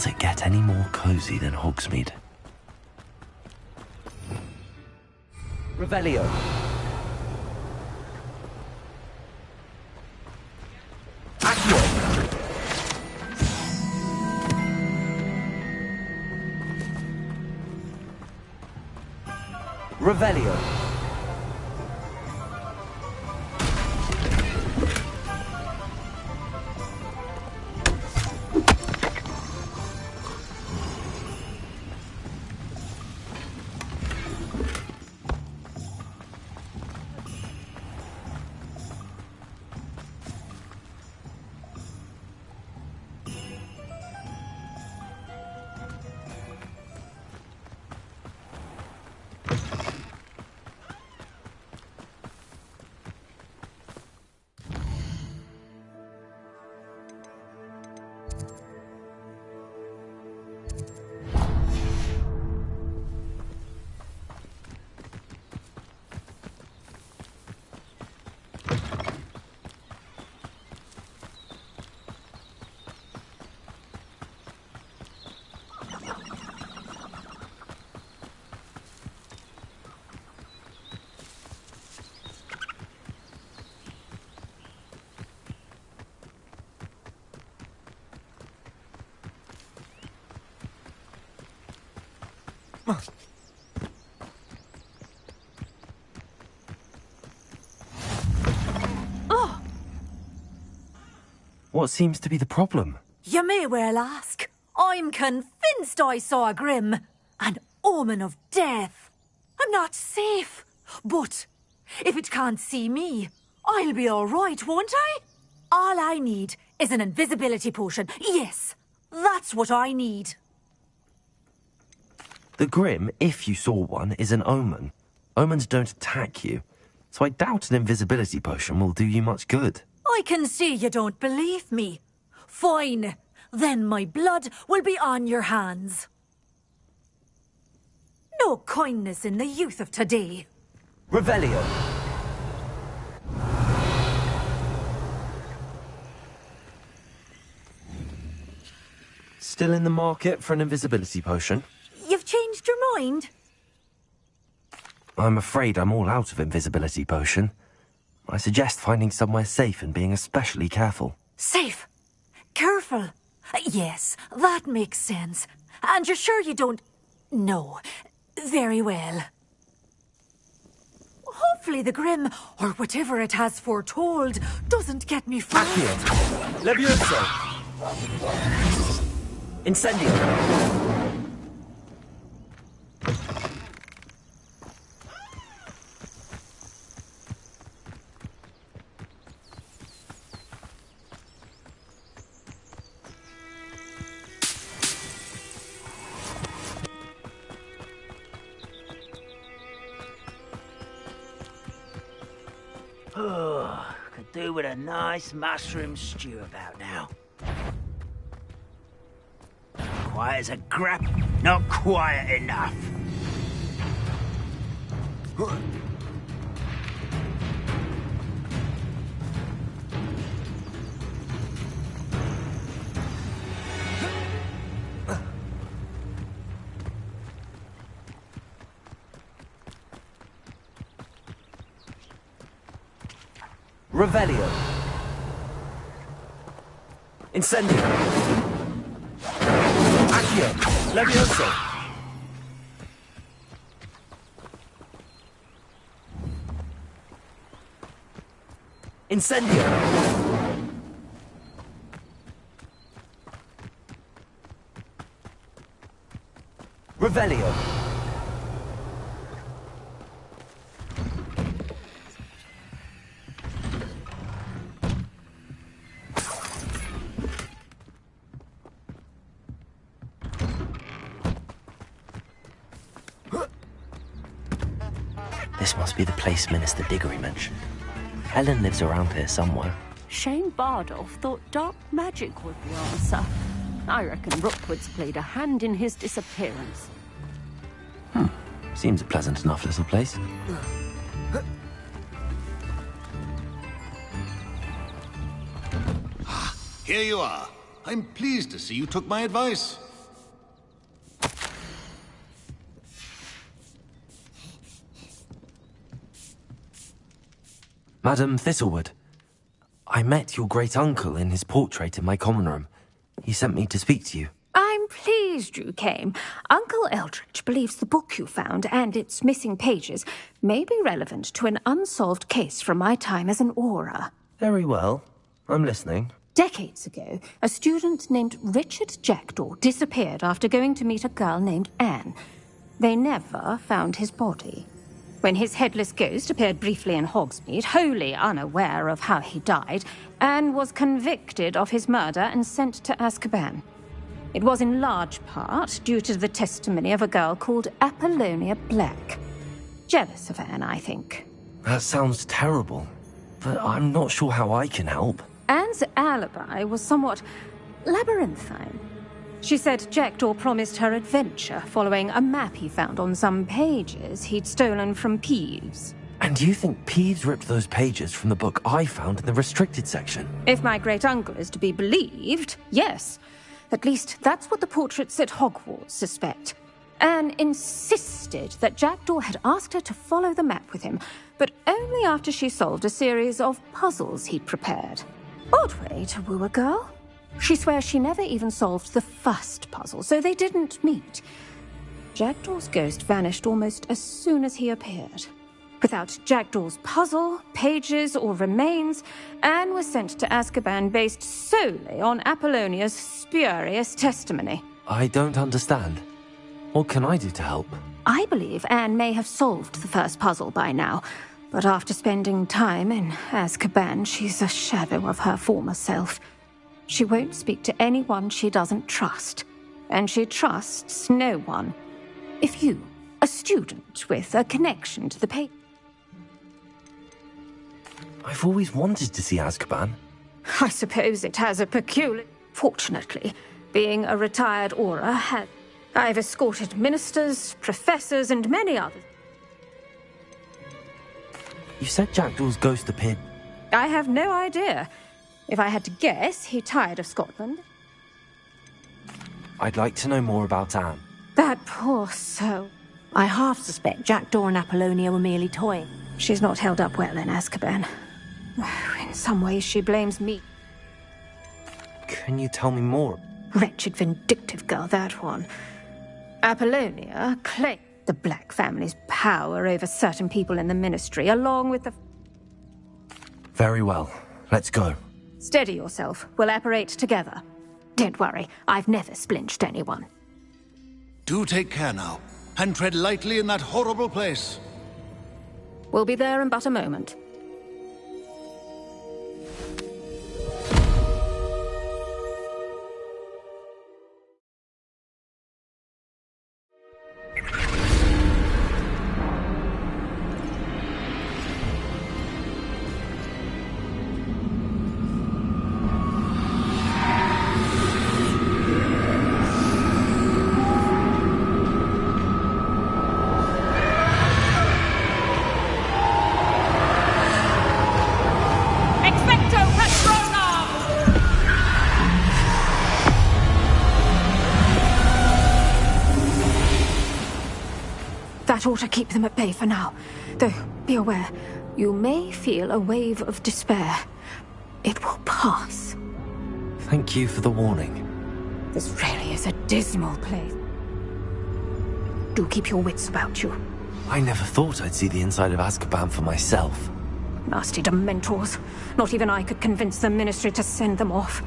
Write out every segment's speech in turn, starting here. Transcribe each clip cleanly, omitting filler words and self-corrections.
Does it get any more cozy than Hogsmeade? Revelio. Accio. Revelio. Oh! What seems to be the problem? You may well ask. I'm convinced I saw a Grim. An omen of death. I'm not safe. But if it can't see me, I'll be all right, won't I? All I need is an invisibility potion. Yes, that's what I need. The Grim, if you saw one, is an omen. Omens don't attack you, so I doubt an invisibility potion will do you much good. I can see you don't believe me. Fine. Then my blood will be on your hands. No kindness in the youth of today. Revelio. Still in the market for an invisibility potion? You've changed your mind? I'm afraid I'm all out of invisibility potion. I suggest finding somewhere safe and being especially careful. Safe? Careful? Yes, that makes sense. And you're sure you don't... No. Very well. Hopefully the Grim, or whatever it has foretold, doesn't get me fooled. Accio. Levioso. Incendio. Oh, could do with a nice mushroom stew about now. Quiet as a grap, not quiet enough. Revelio. Incendio. Accio. Levioso. Incendio. Revelio. This must be the place Minister Diggory mentioned. Helen lives around here somewhere. Shane Bardolph thought dark magic was the answer. I reckon Rookwood's played a hand in his disappearance. Seems a pleasant enough little place. Here you are. I'm pleased to see you took my advice. Madam Thistlewood, I met your great-uncle in his portrait in my common room. He sent me to speak to you. I'm pleased you came. Uncle Eldridge believes the book you found and its missing pages may be relevant to an unsolved case from my time as an Auror. Very well. I'm listening. Decades ago, a student named Richard Jackdaw disappeared after going to meet a girl named Anne. They never found his body. When his headless ghost appeared briefly in Hogsmeade, wholly unaware of how he died, Anne was convicted of his murder and sent to Azkaban. It was in large part due to the testimony of a girl called Apollonia Black. Jealous of Anne, I think. That sounds terrible, but I'm not sure how I can help. Anne's alibi was somewhat labyrinthine. She said Jackdaw promised her adventure following a map he found on some pages he'd stolen from Peeves. And you think Peeves ripped those pages from the book I found in the restricted section? If my great-uncle is to be believed, yes. At least that's what the portraits at Hogwarts suspect. Anne insisted that Jackdaw had asked her to follow the map with him, but only after she solved a series of puzzles he'd prepared. Odd way to woo a girl. She swears she never even solved the first puzzle, so they didn't meet. Jackdaw's ghost vanished almost as soon as he appeared. Without Jackdaw's puzzle, pages, or remains, Anne was sent to Azkaban based solely on Apollonia's spurious testimony. I don't understand. What can I do to help? I believe Anne may have solved the first puzzle by now, but after spending time in Azkaban, she's a shadow of her former self. She won't speak to anyone she doesn't trust, and she trusts no one. If you, a student with a connection to the paper... I've always wanted to see Azkaban. I suppose it has a peculiar... Fortunately, being a retired Auror, I've escorted ministers, professors, and many others. You said Jackdaw's ghost appeared... I have no idea. If I had to guess, he tired of Scotland. I'd like to know more about Anne. That poor soul. I half suspect Jackdaw and Apollonia were merely toying. She's not held up well in Azkaban. In some ways, she blames me. Can you tell me more? Wretched, vindictive girl, that one. Apollonia claimed the Black family's power over certain people in the Ministry, along with the... Very well. Let's go. Steady yourself. We'll operate together. Don't worry, I've never splinched anyone. Do take care now, and tread lightly in that horrible place. We'll be there in but a moment. That ought to keep them at bay for now. Though, be aware, you may feel a wave of despair. It will pass. Thank you for the warning. This really is a dismal place. Do keep your wits about you. I never thought I'd see the inside of Azkaban for myself. Nasty Dementors. Not even I could convince the Ministry to send them off.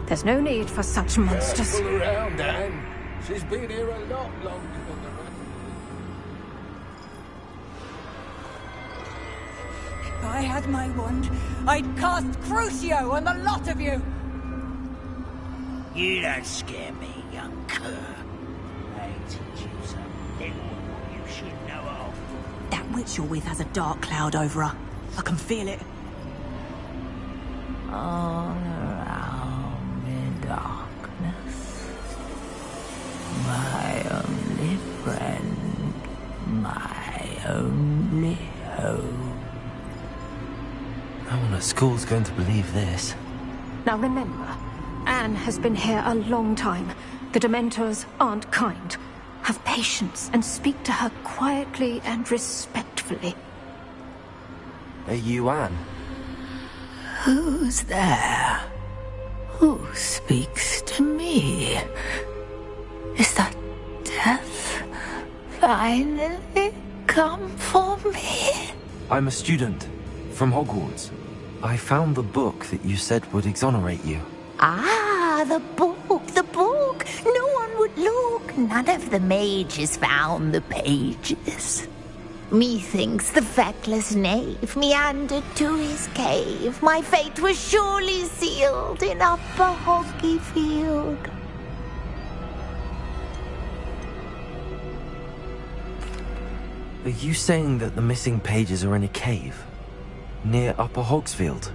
There's no need for such monsters. Careful around, Anne. She's been here a lot longer than the rest. If I had my wand, I'd cast Crucio on the lot of you! You don't scare me, young cur. I teach you something you should know of. That witch you're with has a dark cloud over her. I can feel it. All around in darkness. My only friend. My only hope. No one at school's going to believe this. Now remember, Anne has been here a long time. The Dementors aren't kind. Have patience and speak to her quietly and respectfully. Are you Anne? Who's there? Who speaks to me? Is that death finally come for me? I'm a student from Hogwarts. I found the book that you said would exonerate you. Ah, the book, the book. No one would look. None of the mages found the pages. Methinks the feckless knave meandered to his cave. My fate was surely sealed in Upper Hoggyfield. Are you saying that the missing pages are in a cave? Near Upper Hogsfield?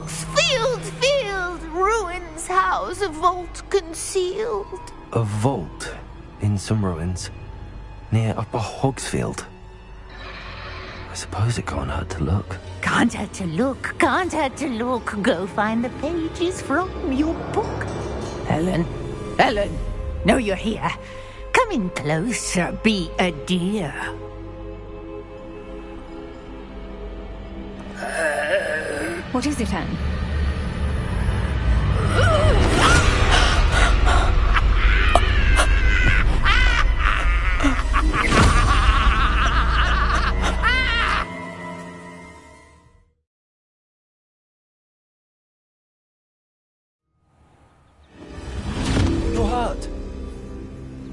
Field! Ruins house, a vault concealed. A vault in some ruins near Upper Hogsfield. I suppose it can't hurt to look. Can't hurt to look. Go find the pages from your book. Helen, know you're here. Come in closer, be a dear. What is it, Anne? You're hurt.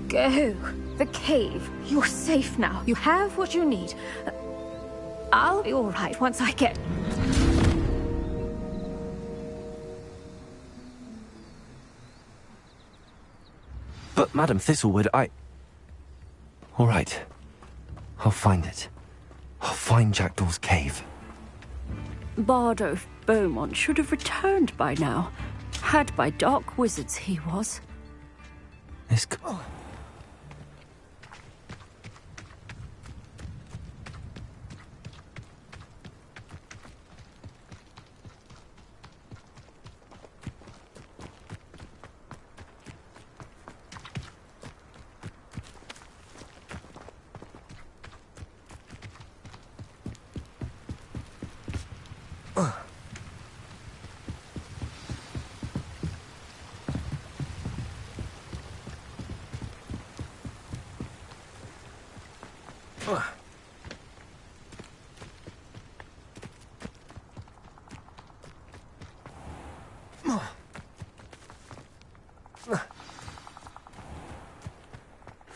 Go. The cave. You're safe now. You have what you need. I'll be all right once I get... But, Madam Thistlewood, All right. I'll find it. I'll find Jackdaw's cave. Bardo Beaumont should have returned by now. Had by dark wizards he was. This...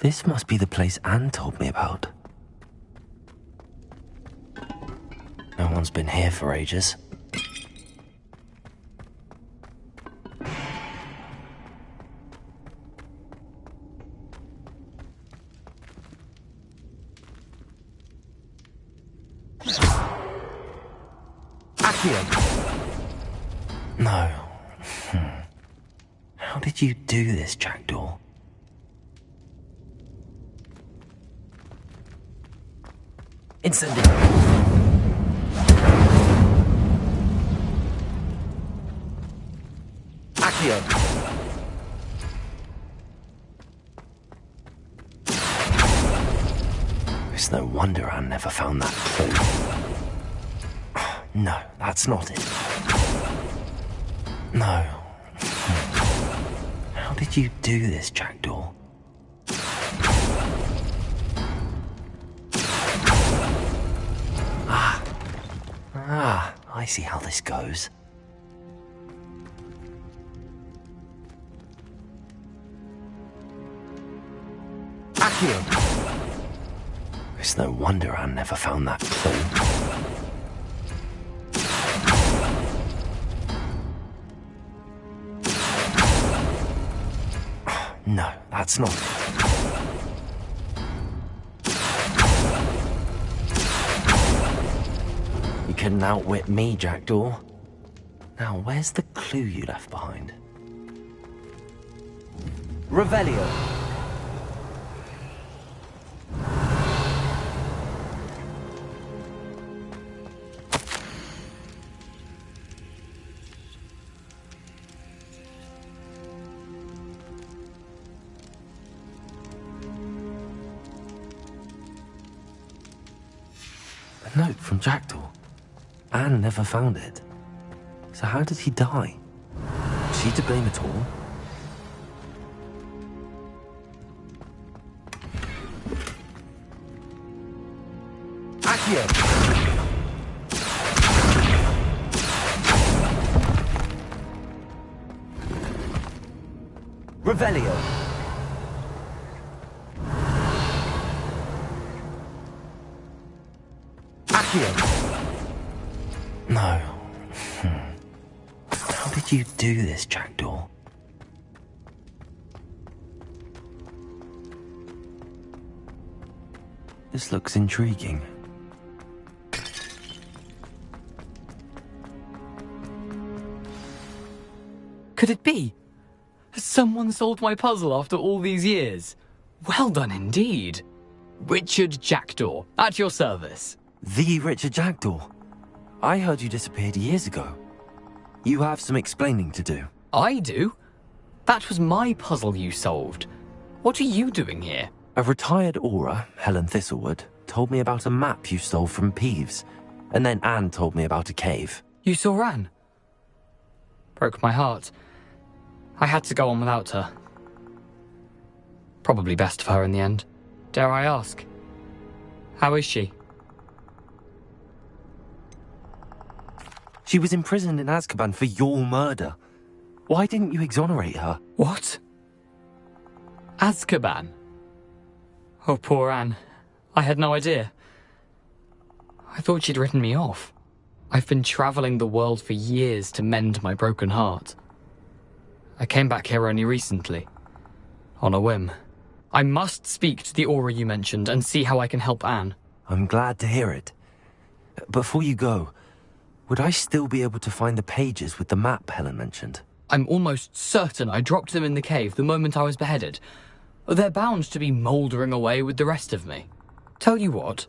This must be the place Anne told me about. No one's been here for ages. No. How did you do this, Jackdaw? Incendio. Accio. It's no wonder I never found that clue. No, that's not it. No. How did you do this, Jackdaw? I see how this goes. Accio! It's no wonder I never found that clue. No, that's not it. You couldn't outwit me, Jackdaw. Now, where's the clue you left behind? Revelio. A note from Jackdaw. Anne never found it. So how did he die? Was she to blame at all? Accio! Revelio! Accio! No. How did you do this, Jackdaw? This looks intriguing. Could it be? Has someone solved my puzzle after all these years? Well done indeed. Richard Jackdaw, at your service. The Richard Jackdaw? I heard you disappeared years ago. You have some explaining to do. I do? That was my puzzle you solved. What are you doing here? A retired Aura, Helen Thistlewood, told me about a map you stole from Peeves, and then Anne told me about a cave. You saw Anne? Broke my heart. I had to go on without her. Probably best for her in the end. Dare I ask? How is she? She was imprisoned in Azkaban for your murder. Why didn't you exonerate her? What? Azkaban? Oh, poor Anne. I had no idea. I thought she'd written me off. I've been travelling the world for years to mend my broken heart. I came back here only recently. On a whim. I must speak to the Aura you mentioned and see how I can help Anne. I'm glad to hear it. Before you go, would I still be able to find the pages with the map Helen mentioned? I'm almost certain I dropped them in the cave the moment I was beheaded. They're bound to be mouldering away with the rest of me. Tell you what,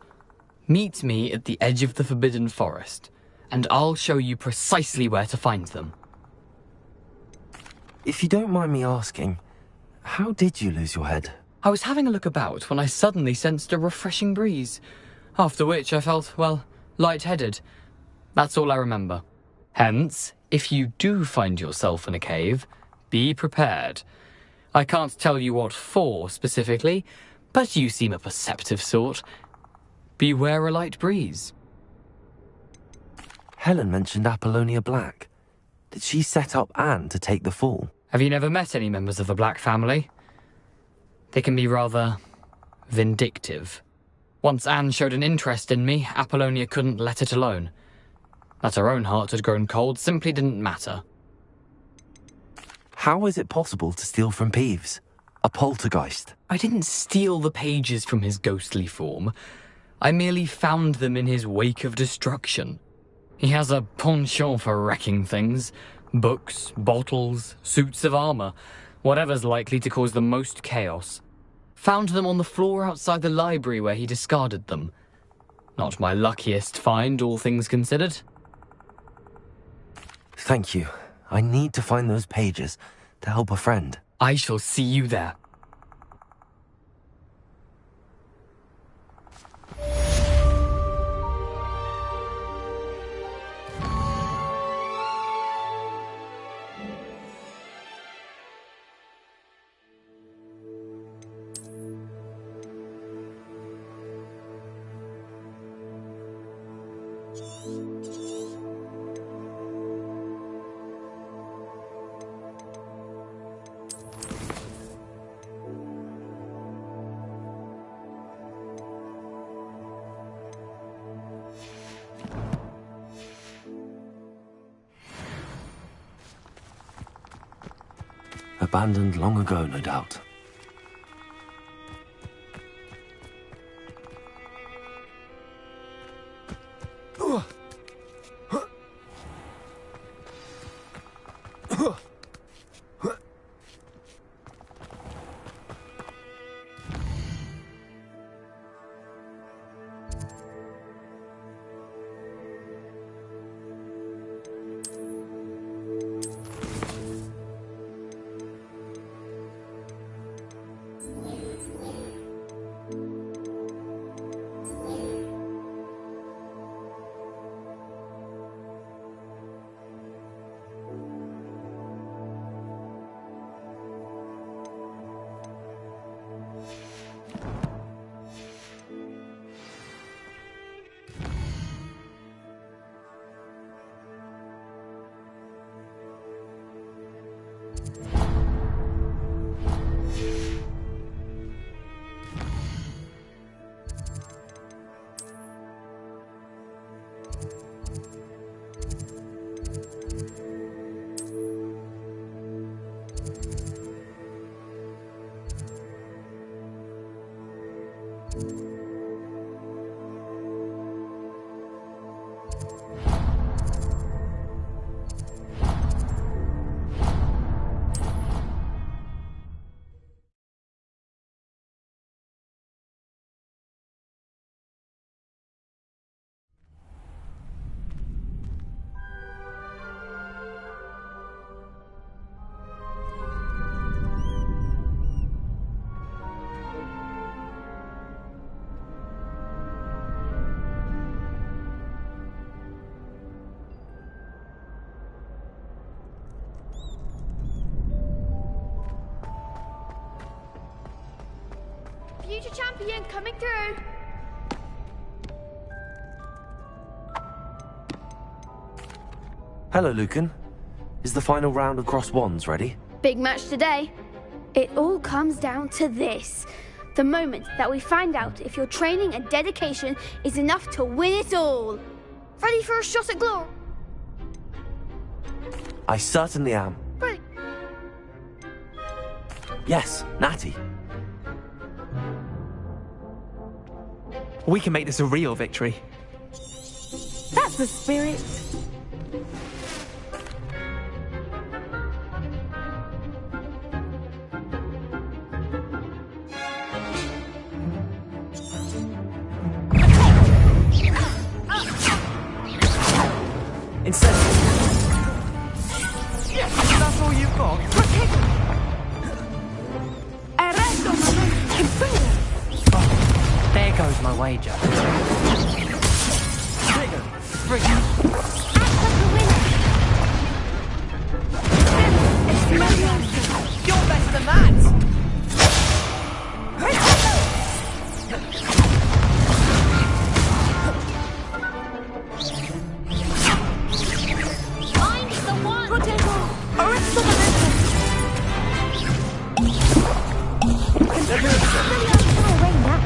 meet me at the edge of the Forbidden Forest, and I'll show you precisely where to find them. If you don't mind me asking, how did you lose your head? I was having a look about when I suddenly sensed a refreshing breeze, after which I felt, well, lightheaded. That's all I remember. Hence, if you do find yourself in a cave, be prepared. I can't tell you what for specifically, but you seem a perceptive sort. Beware a light breeze. Helen mentioned Apollonia Black. Did she set up Anne to take the fall? Have you never met any members of the Black family? They can be rather vindictive. Once Anne showed an interest in me, Apollonia couldn't let it alone. That her own heart had grown cold simply didn't matter. How is it possible to steal from Peeves? A poltergeist? I didn't steal the pages from his ghostly form. I merely found them in his wake of destruction. He has a penchant for wrecking things. Books, bottles, suits of armor, whatever's likely to cause the most chaos. Found them on the floor outside the library where he discarded them. Not my luckiest find, all things considered. Thank you. I need to find those pages to help a friend. I shall see you there. Abandoned long ago, no doubt. Future champion coming through. Hello, Lucan. Is the final round of Cross Wands ready? Big match today. It all comes down to this. The moment that we find out if your training and dedication is enough to win it all. Ready for a shot at glory? I certainly am. Brilliant. Yes, Natty. We can make this a real victory. That's the spirit. Incentive. That's all you've got? There goes my wager. Trigger. You're better than that! Find the one!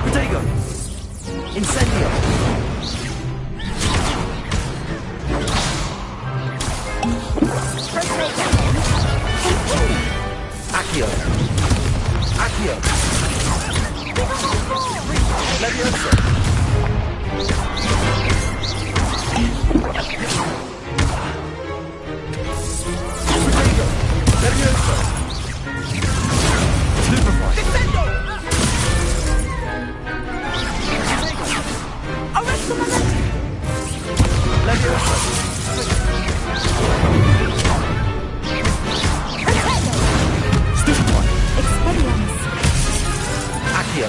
Protego! Incendio! Accio! Accio! Leviosa! Protego! Leviosa! Stupefy! Defendo! Arrest the momentum! Leviosa! Stupefy! Expelliarmus. Accio!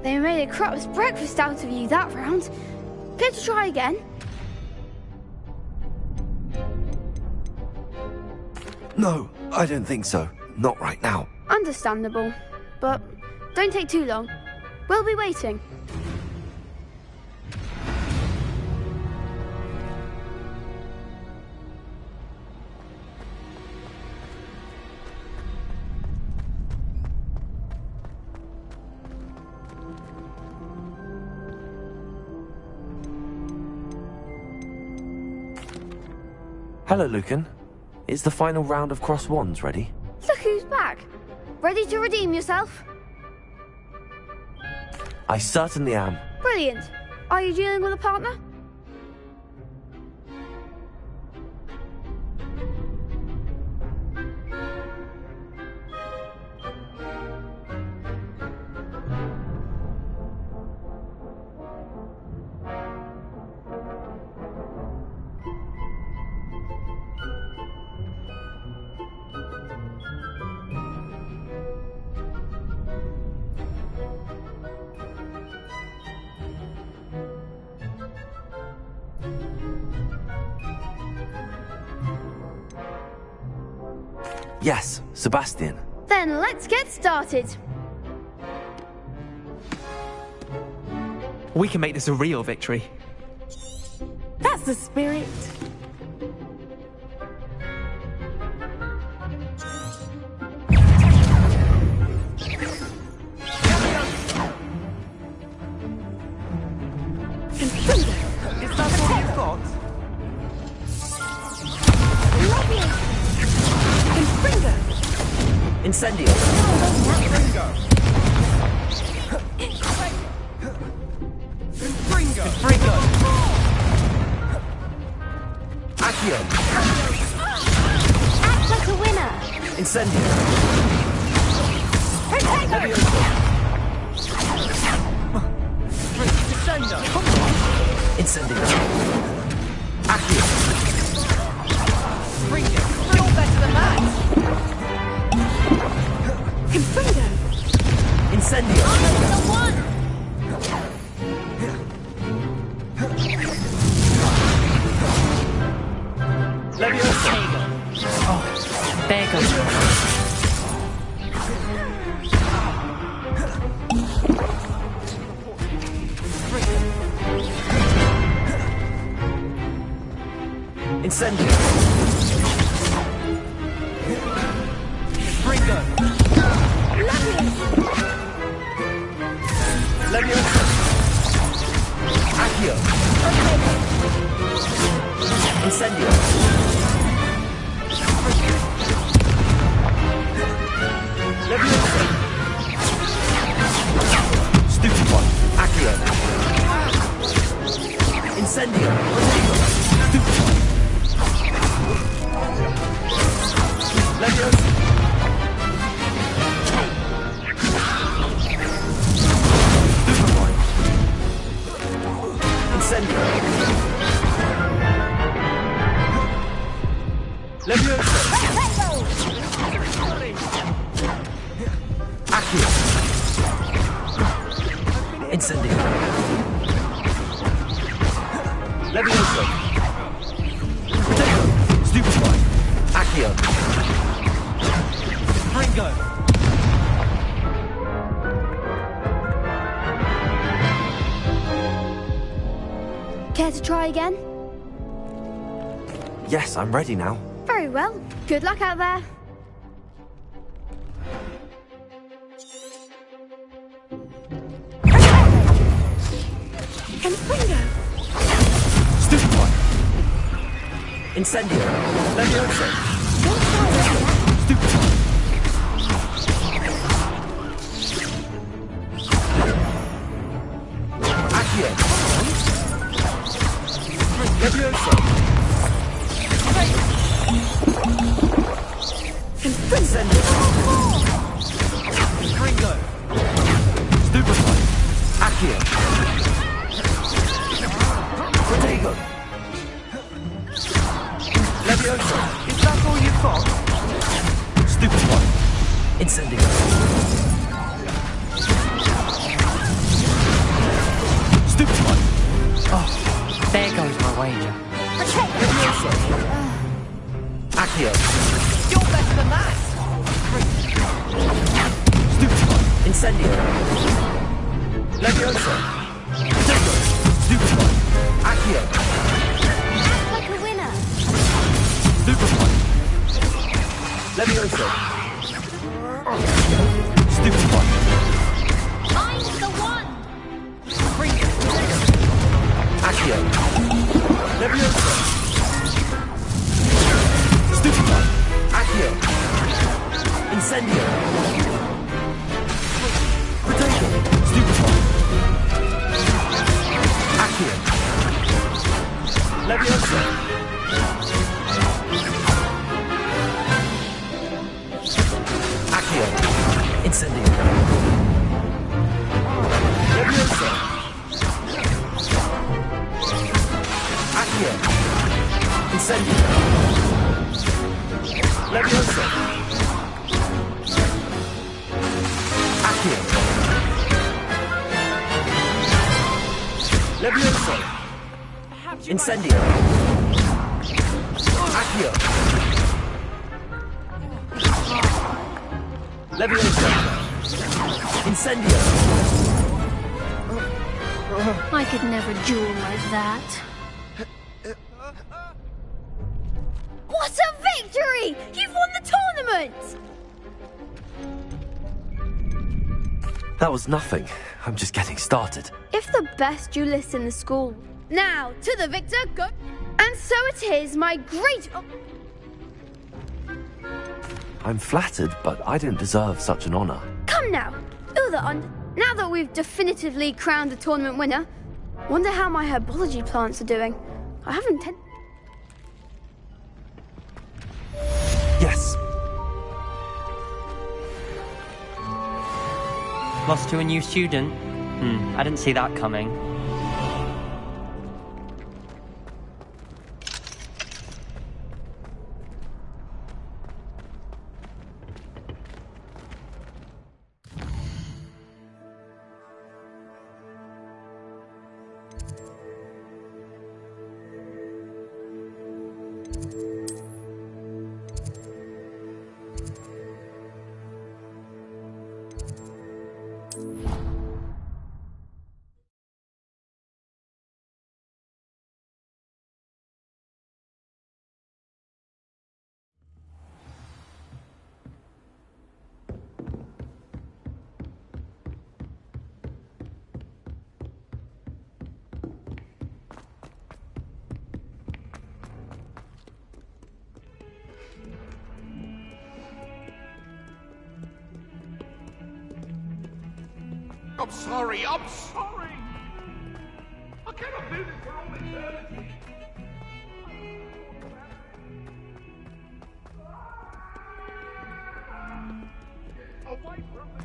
They made a crap's breakfast out of you that round. Care to try again? No, I don't think so. Not right now. Understandable. But don't take too long. We'll be waiting. Hello, Lucan. Is the final round of Cross Wands ready? Look who's back. Ready to redeem yourself? I certainly am. Brilliant. Are you dealing with a partner? Yes, Sebastian. Then let's get started. We can make this a real victory. That's the spirit. Incendio. Bringo. Accio. Act like a winner. Incendio. Descendo. Incendio. Accio. Bringo. You're better than that. Confringo! Incendio. I'm the one. Leviosa. Oh, there goes. Incendio. Bringo. Leviosa. Accio. Incendio. Leviosa. Stupid one. Accio. Incendio. Stupid one. Leviosa. Incendio. Leviosa. Accio. Incendio. Leviosa. Potato. Stupid one. Accio. Bringo. Care to try again? Yes, I'm ready now. Very well. Good luck out there. Confringo! Stupid one. Incendio. Leviosa. Stupid one. Accio. Leviosa. Incendio. Bringo. Stupid one. Accio. Potato. Leviosa. Is that all you've got? Stupid one. Incendio. Stupid one. Oh, there goes my wager. Leviosa. Accio. You're better than that! Stupid one. Incendio. Leviosa. Potato. Stupid one. Accio. Act like a winner. Stupid one. Leviosa. Stupid one. I'm the one. Accio. Leviosa. Stupid one. Accio. Incendio. Potato. Stupid one. Accio. Leviosa. Accio. Incendio. Leviosa. Accio. Incendio. Leviosa. Accio. Leviosa. Incendio. Accio. Leviosa. Incendio. I could never duel like that. What a victory! You've won the tournament! That was nothing. I'm just getting started. If the best duelist in the school. Now, to the victor, go. And so it is, my great. I'm flattered, but I don't deserve such an honor. Come now, now that we've definitively crowned the tournament winner, wonder how my herbology plants are doing. I haven't Yes. Lost to a new student? I didn't see that coming. I'm sorry, I'm sorry! I cannot do this for all eternity! Away from me!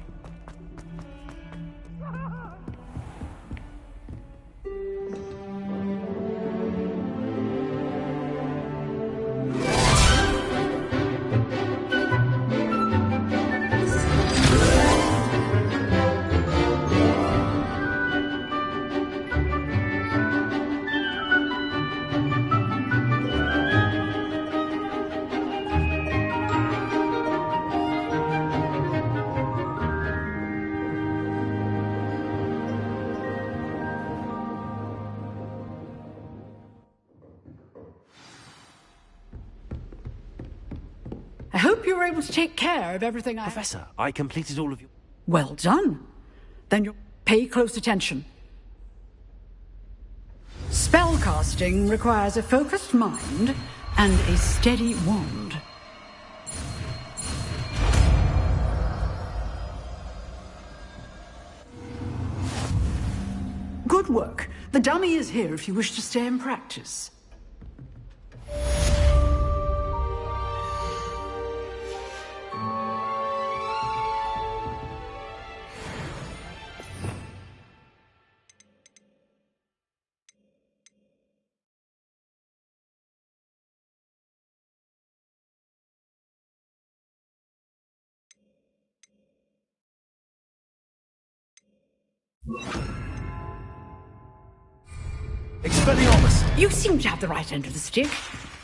I hope you were able to take care of everything Professor, I completed all of your... Well done. Then you pay close attention. Spellcasting requires a focused mind and a steady wand. Good work. The dummy is here if you wish to stay and practice. Expelliarmus! You seem to have the right end of the stick,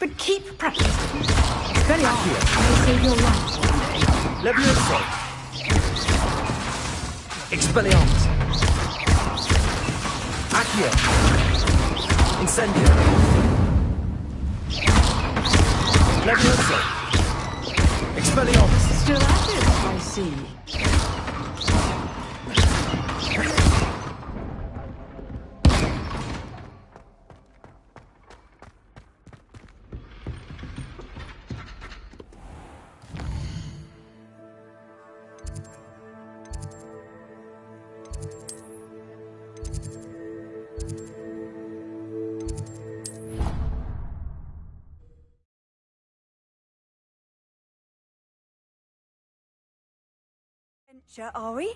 but keep practicing. Expelliarmus may save your life one day. Levioso! Expelliarmus! Accio! Incendio! Levioso! Expelliarmus! Still active, I see. Are we?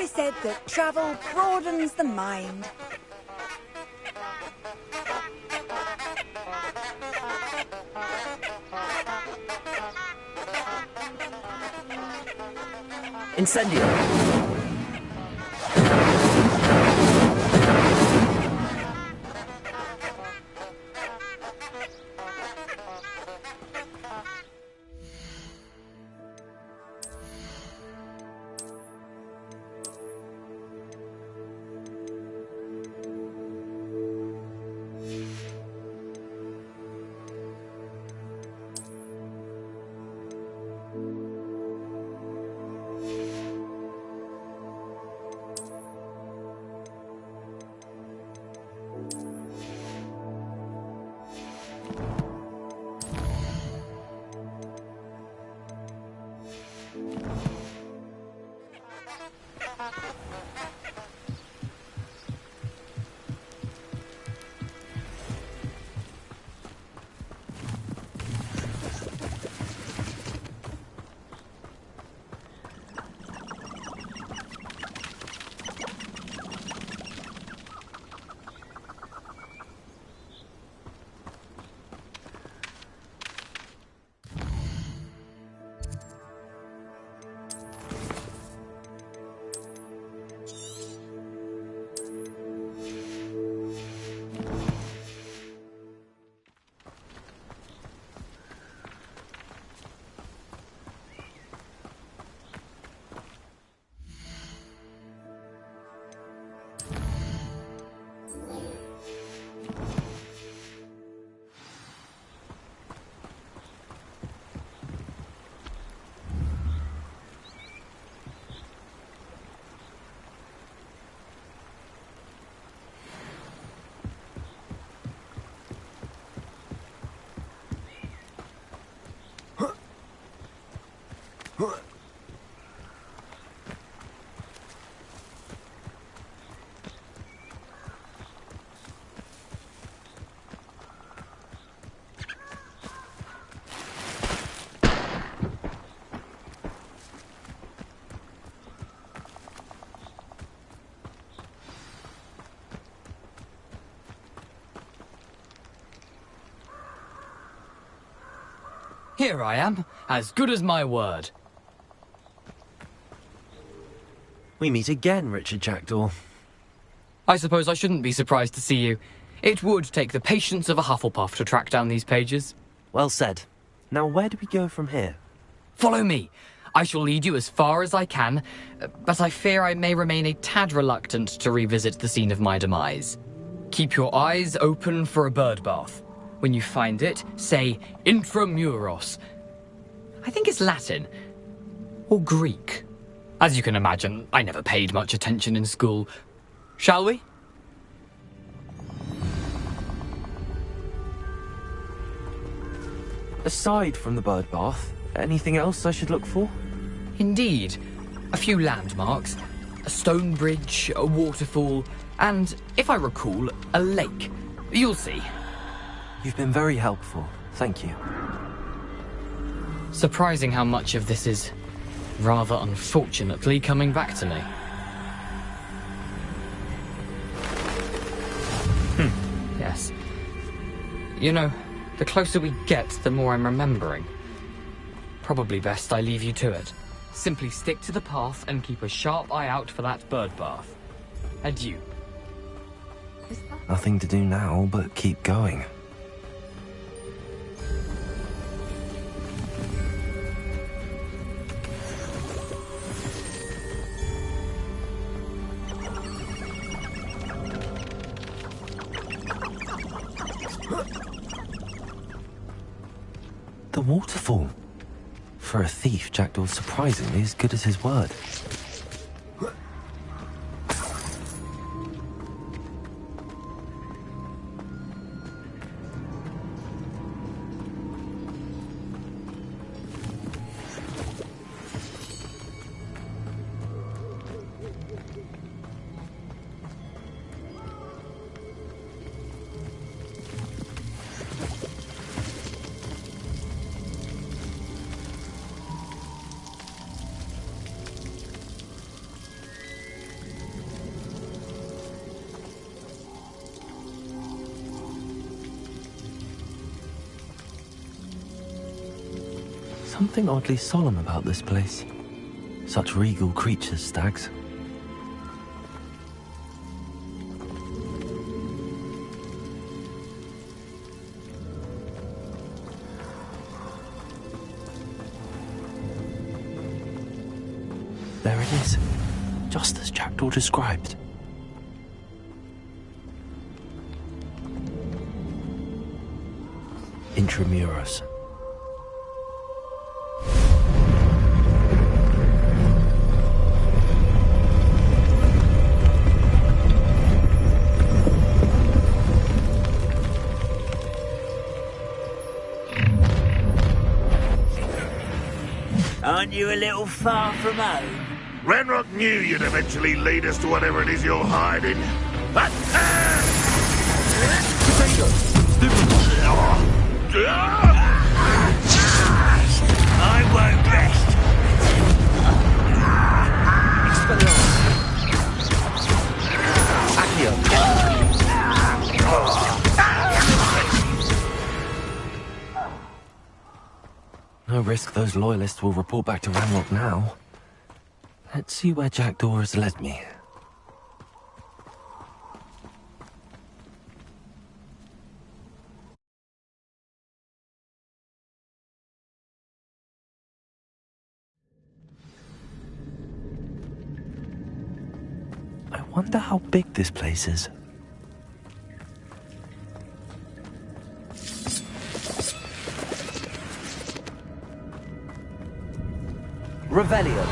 always said that travel broadens the mind. Incendio! Here I am, as good as my word. We meet again, Richard Jackdaw. I suppose I shouldn't be surprised to see you. It would take the patience of a Hufflepuff to track down these pages. Well said. Now where do we go from here? Follow me. I shall lead you as far as I can, but I fear I may remain a tad reluctant to revisit the scene of my demise. Keep your eyes open for a bird bath. When you find it, say intramuros. I think it's Latin. Or Greek. As you can imagine, I never paid much attention in school. Shall we? Aside from the bird bath, anything else I should look for? Indeed. A few landmarks. A stone bridge, a waterfall, and, if I recall, a lake. You'll see. You've been very helpful. Thank you. Surprising how much of this is, rather unfortunately, coming back to me. Yes. You know, the closer we get, the more I'm remembering. Probably best I leave you to it. Simply stick to the path and keep a sharp eye out for that bird bath. Adieu. Nothing to do now but keep going. The waterfall. For a thief, Jackdaw's surprisingly as good as his word. something oddly solemn about this place. Such regal creatures, stags. There it is, just as Jackdaw described. Intramuros. Aren't you a little far from home? Renrock knew you'd eventually lead us to whatever it is you're hiding. I won't rest. No risk those loyalists will report back to Ranrock now. Let's see where Jackdaw has led me. I wonder how big this place is. Revelio.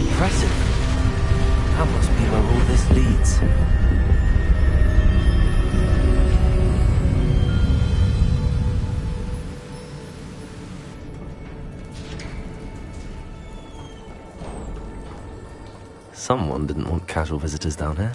Impressive. That must be where all this leads. Someone didn't want casual visitors down here.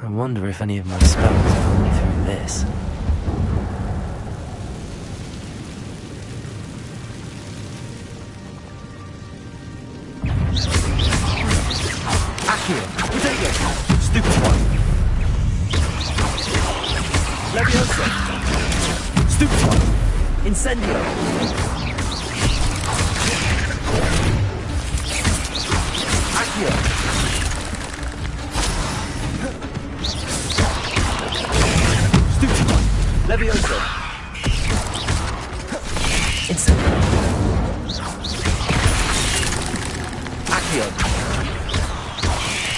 I wonder if any of my spells are only through this. Accio! Potato! Stupid one! Leviosa! Stupid one! Incendio! Accio! Stupid one! Leviosa! Incendio! Accio!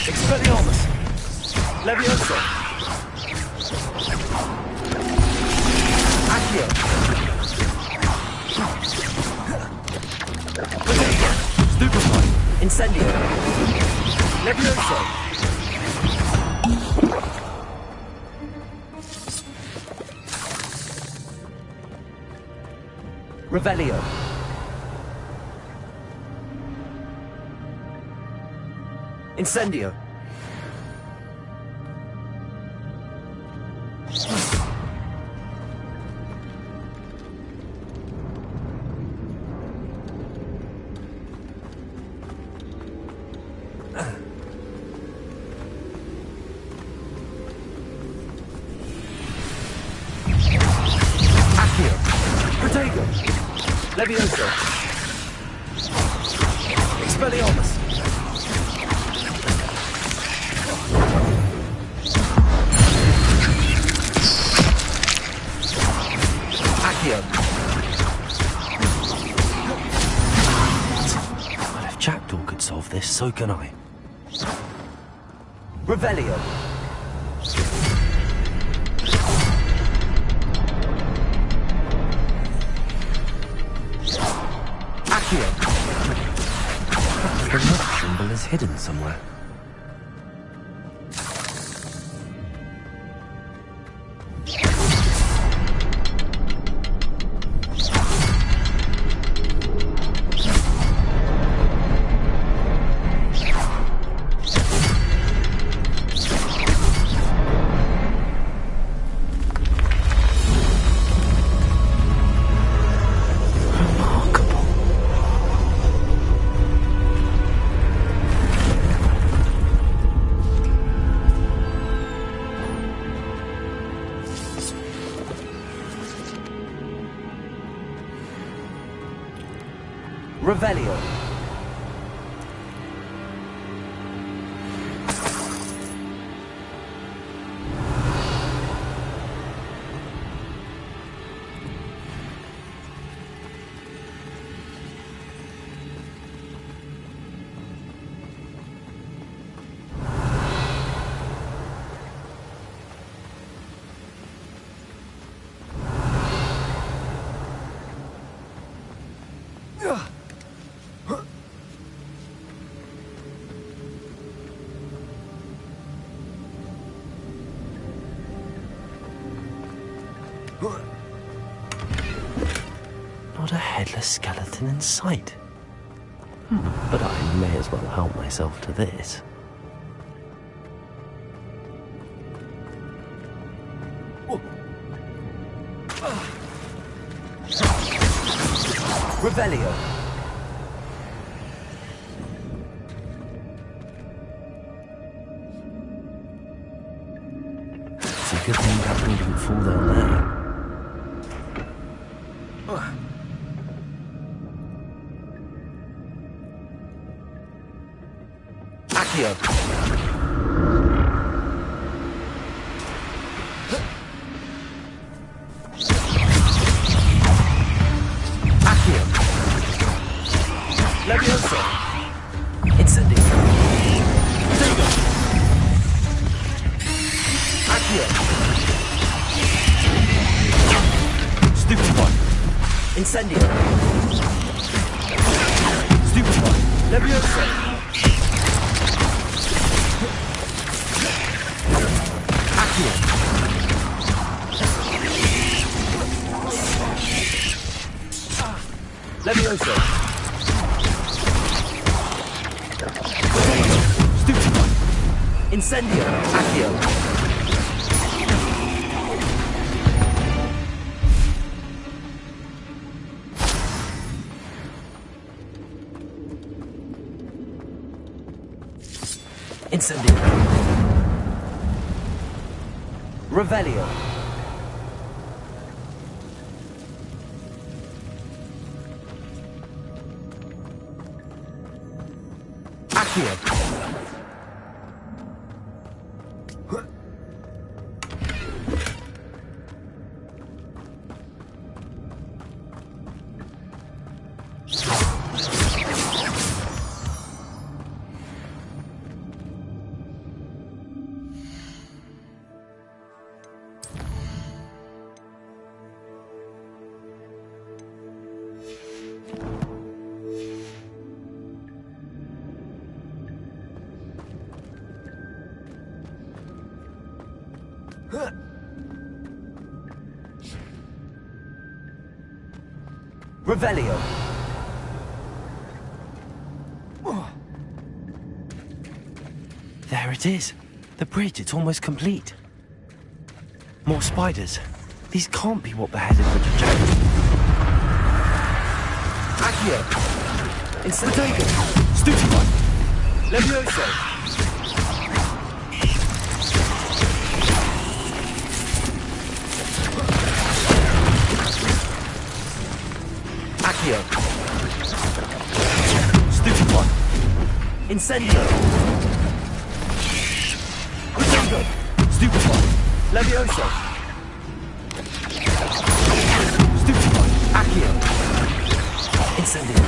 Expelliarmus! Leviosa! Accio! Potato! Stupefy! Incendio! Leviosa! Revelio! Incendio! Leviosa! Expelliarmus! Accio! Well, if Jackdaw could solve this, so can I. Revelio! The knock symbol is hidden somewhere. Revelio. Not a headless skeleton in sight. But I may as well help myself to this. Revelio. It's a good thing that one didn't fall down there. Accio. Accio. Levioso. Incendio. Digo. Accio. Stupefy. Incendio. Stupefy. Levioso. Accio. Levioso. Stupefy. Incendio. Accio. Incendio. Revelio. Accio. Revelio. There it is. The bridge, it's almost complete. More spiders. These can't be what beheaded Richard Jackson. Accio. Incendio. Stupefy. Levioso. Accio. Stupefy. Incendio. Digo. Stupefy. Levioso. Stupefy. Accio. Incendio.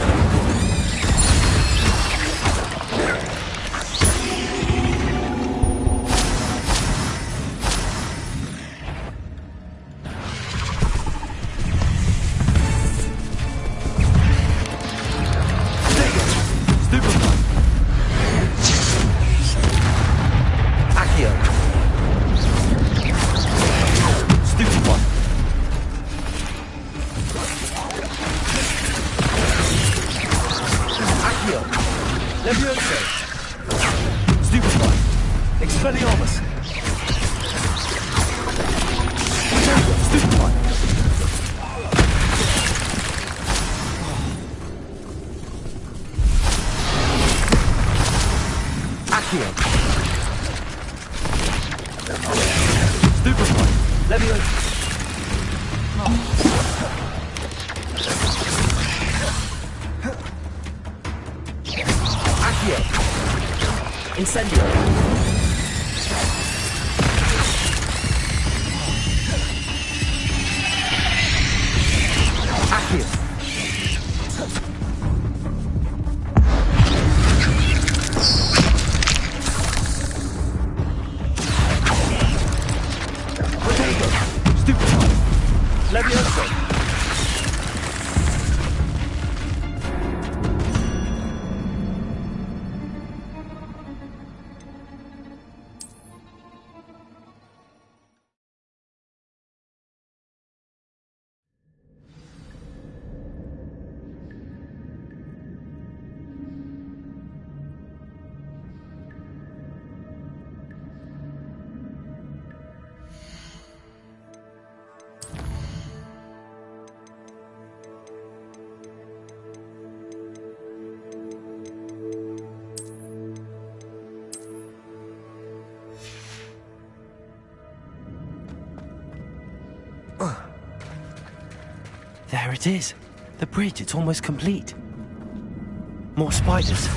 Levioso. Stupefy. Expelliarmus. Stupefy. Accio. Stupefy. Levioso. Accio. Incendio. Accio. Potato. Stupefy. Levioso. There it is. The bridge, it's almost complete. More spiders.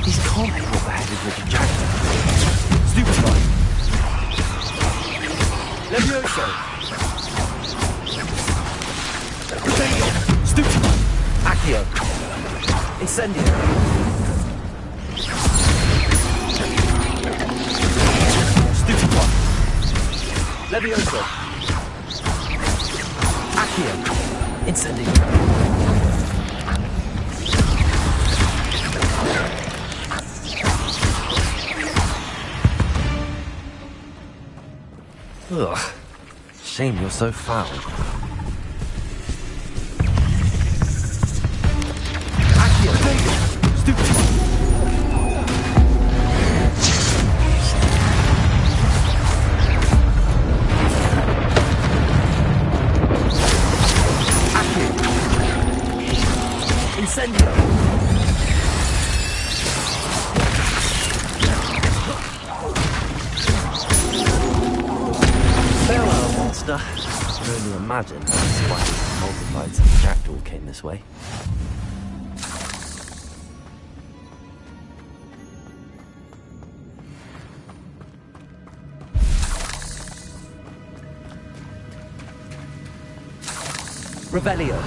These can't be what the head of Richard Jackson. Stupefy. Levioso. Potato. Stupefy. Accio. Incendio. Stupefy. Levioso. Accio. Incendio. Ugh. Shame you're so foul. Accio. Stupefy. Incendio! Farewell, monster. I can only imagine how spiders multiplied since Jackdaw came this way. Revelio.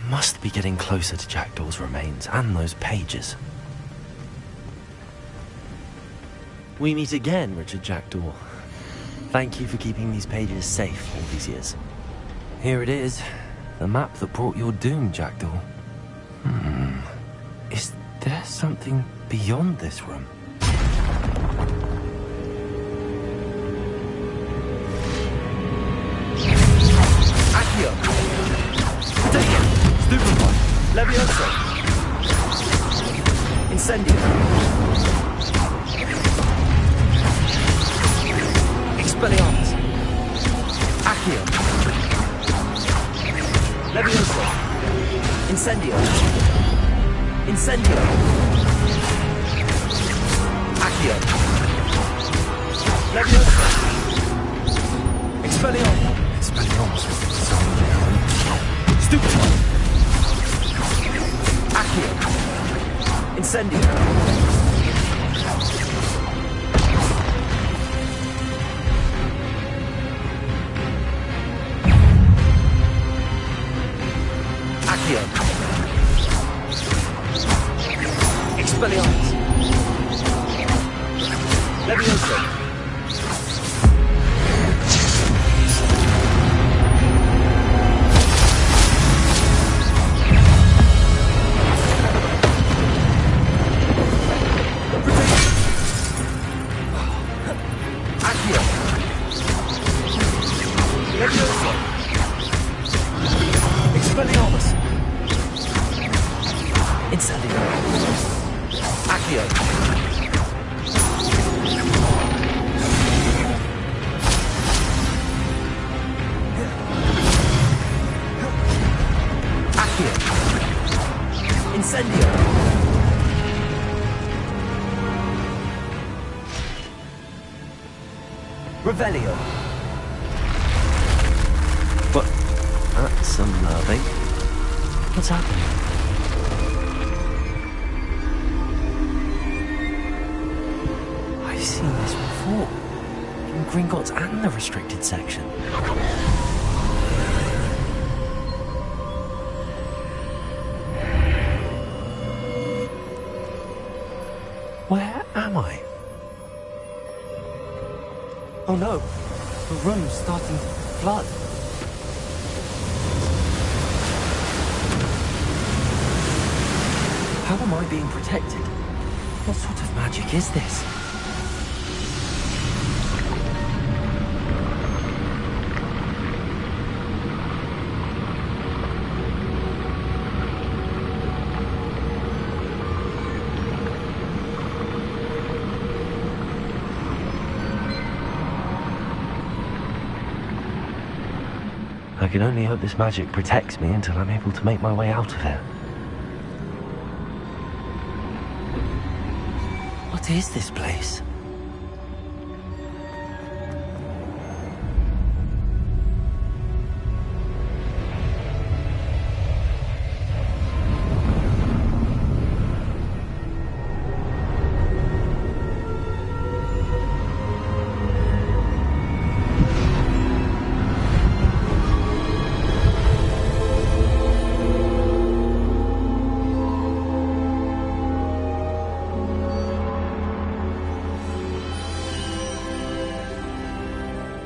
Must be getting closer to Jackdaw's remains and those pages. We meet again, Richard Jackdaw. Thank you for keeping these pages safe all these years. Here it is, the map that brought your doom, Jackdaw. Is there something beyond this room? Accio. Potato. Stupefy. Levioso. Incendio. Expelliarmus. Accio. Levioso. Incendio. Incendio. Accio. Levioso. Expelliarmus. Expelliarmus. Stupefy. Accio. Incendio. Accio. Expelliarmus. Levioso. Accio. Revelio. What? That's unnerving. What's happening? I've seen this before. In Gringotts and the restricted section. Where am I? Oh no, the room's starting to flood. How am I being protected? What sort of magic is this? I can only hope this magic protects me until I'm able to make my way out of here. What is this place?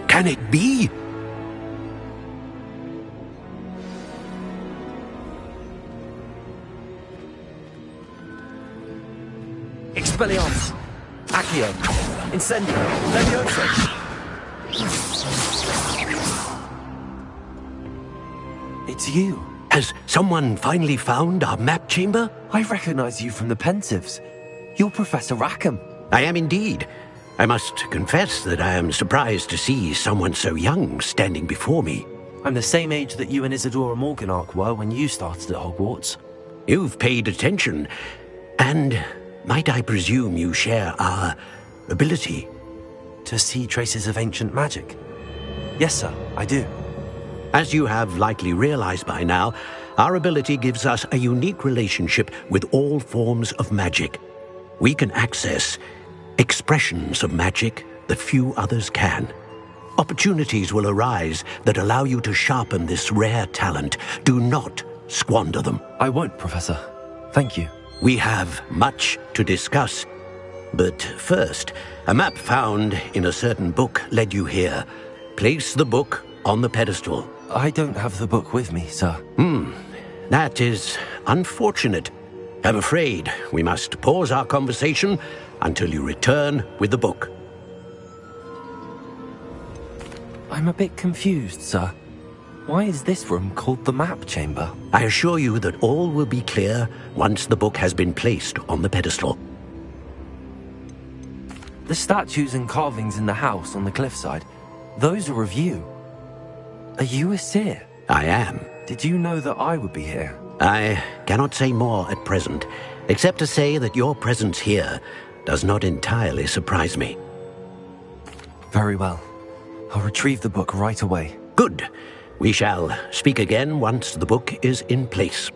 Can it be? Expelliarmus! Accio! Incendio! Levioso! It's you. Has someone finally found our map chamber? I recognize you from the Pensieves. You're Professor Rackham. I am indeed. I must confess that I am surprised to see someone so young standing before me. I'm the same age that you and Isadora Morganach were when you started at Hogwarts. You've paid attention, and might I presume you share our ability? To see traces of ancient magic? Yes, sir, I do. As you have likely realized by now, our ability gives us a unique relationship with all forms of magic. We can access expressions of magic that few others can. Opportunities will arise that allow you to sharpen this rare talent. Do not squander them. I won't, Professor. Thank you. We have much to discuss. But first, a map found in a certain book led you here. Place the book on the pedestal. I don't have the book with me, sir. That is unfortunate. I'm afraid we must pause our conversation until you return with the book. I'm a bit confused, sir. Why is this room called the map chamber? I assure you that all will be clear once the book has been placed on the pedestal. The statues and carvings in the house on the cliffside, those are of you. Are you a seer? I am. Did you know that I would be here? I cannot say more at present, except to say that your presence here does not entirely surprise me. Very well. I'll retrieve the book right away. Good. We shall speak again once the book is in place.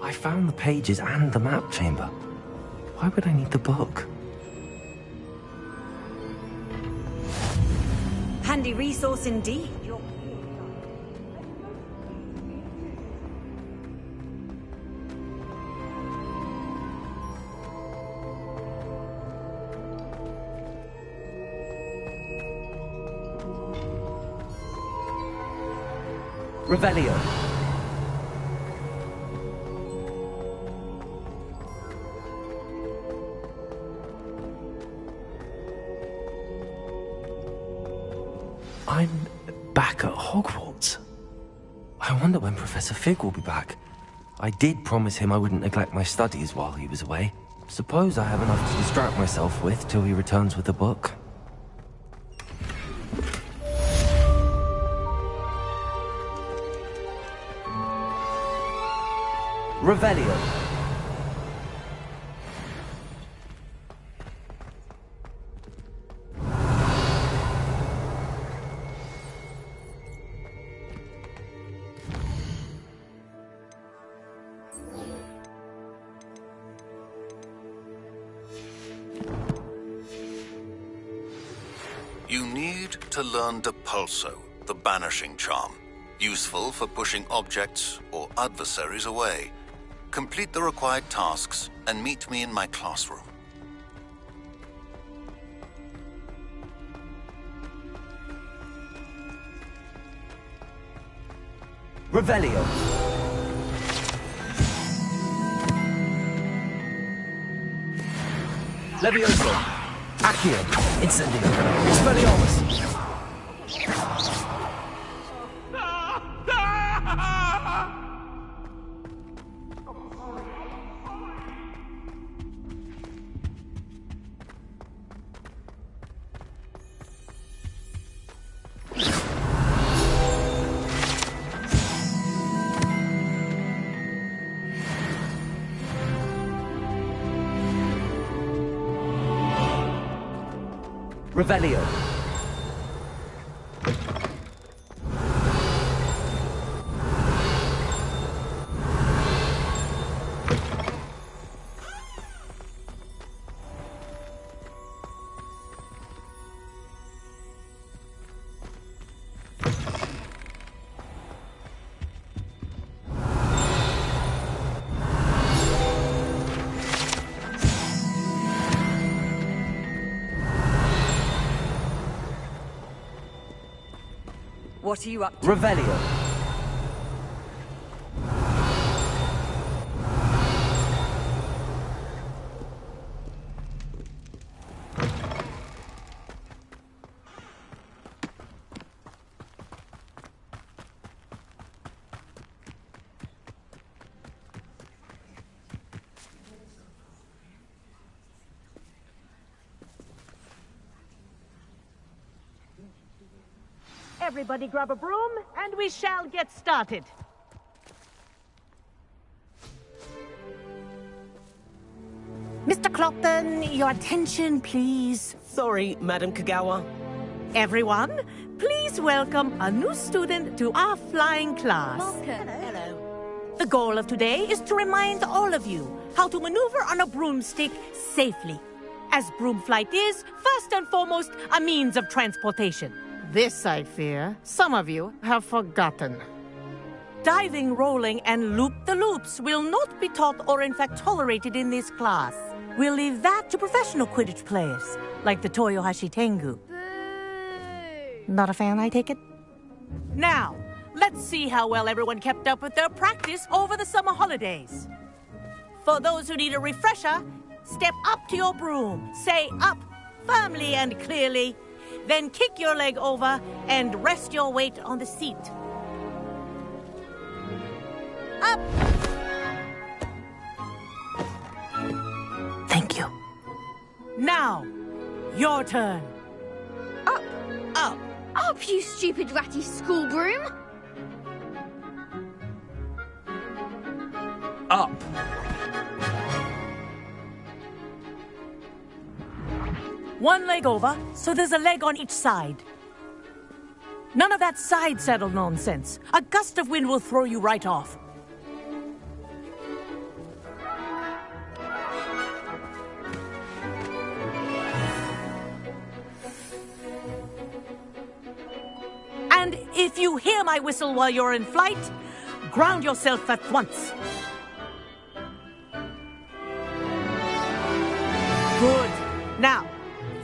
I found the pages and the map chamber. Why would I need the book? Handy resource indeed. Revelio. I'm back at Hogwarts. I wonder when Professor Fig will be back. I did promise him I wouldn't neglect my studies while he was away. Suppose I have enough to distract myself with till he returns with the book. Revelio. You need to learn Depulso, the banishing charm. Useful for pushing objects or adversaries away. Complete the required tasks and meet me in my classroom. Revelio. Levioso. Accio. Incendio. Expelliarmus. Revelio. What are you up to? Revelio. Everybody grab a broom, and we shall get started. Mr. Clopton, your attention, please. Sorry, Madam Kagawa. Everyone, please welcome a new student to our flying class. Welcome. Hello. The goal of today is to remind all of you how to maneuver on a broomstick safely, as broom flight is, first and foremost, a means of transportation. This, I fear, some of you have forgotten. Diving, rolling, and loop-the-loops will not be taught or in fact tolerated in this class. We'll leave that to professional Quidditch players, like the Toyohashi Tengu. Not a fan, I take it? Now, let's see how well everyone kept up with their practice over the summer holidays. For those who need a refresher, step up to your broom, say up firmly and clearly, then kick your leg over and rest your weight on the seat. Up! Thank you. Now, your turn. Up! Up! Up, you stupid ratty school broom! Up! One leg over, so there's a leg on each side. None of that side saddle nonsense. A gust of wind will throw you right off. And if you hear my whistle while you're in flight, ground yourself at once. Good. Now,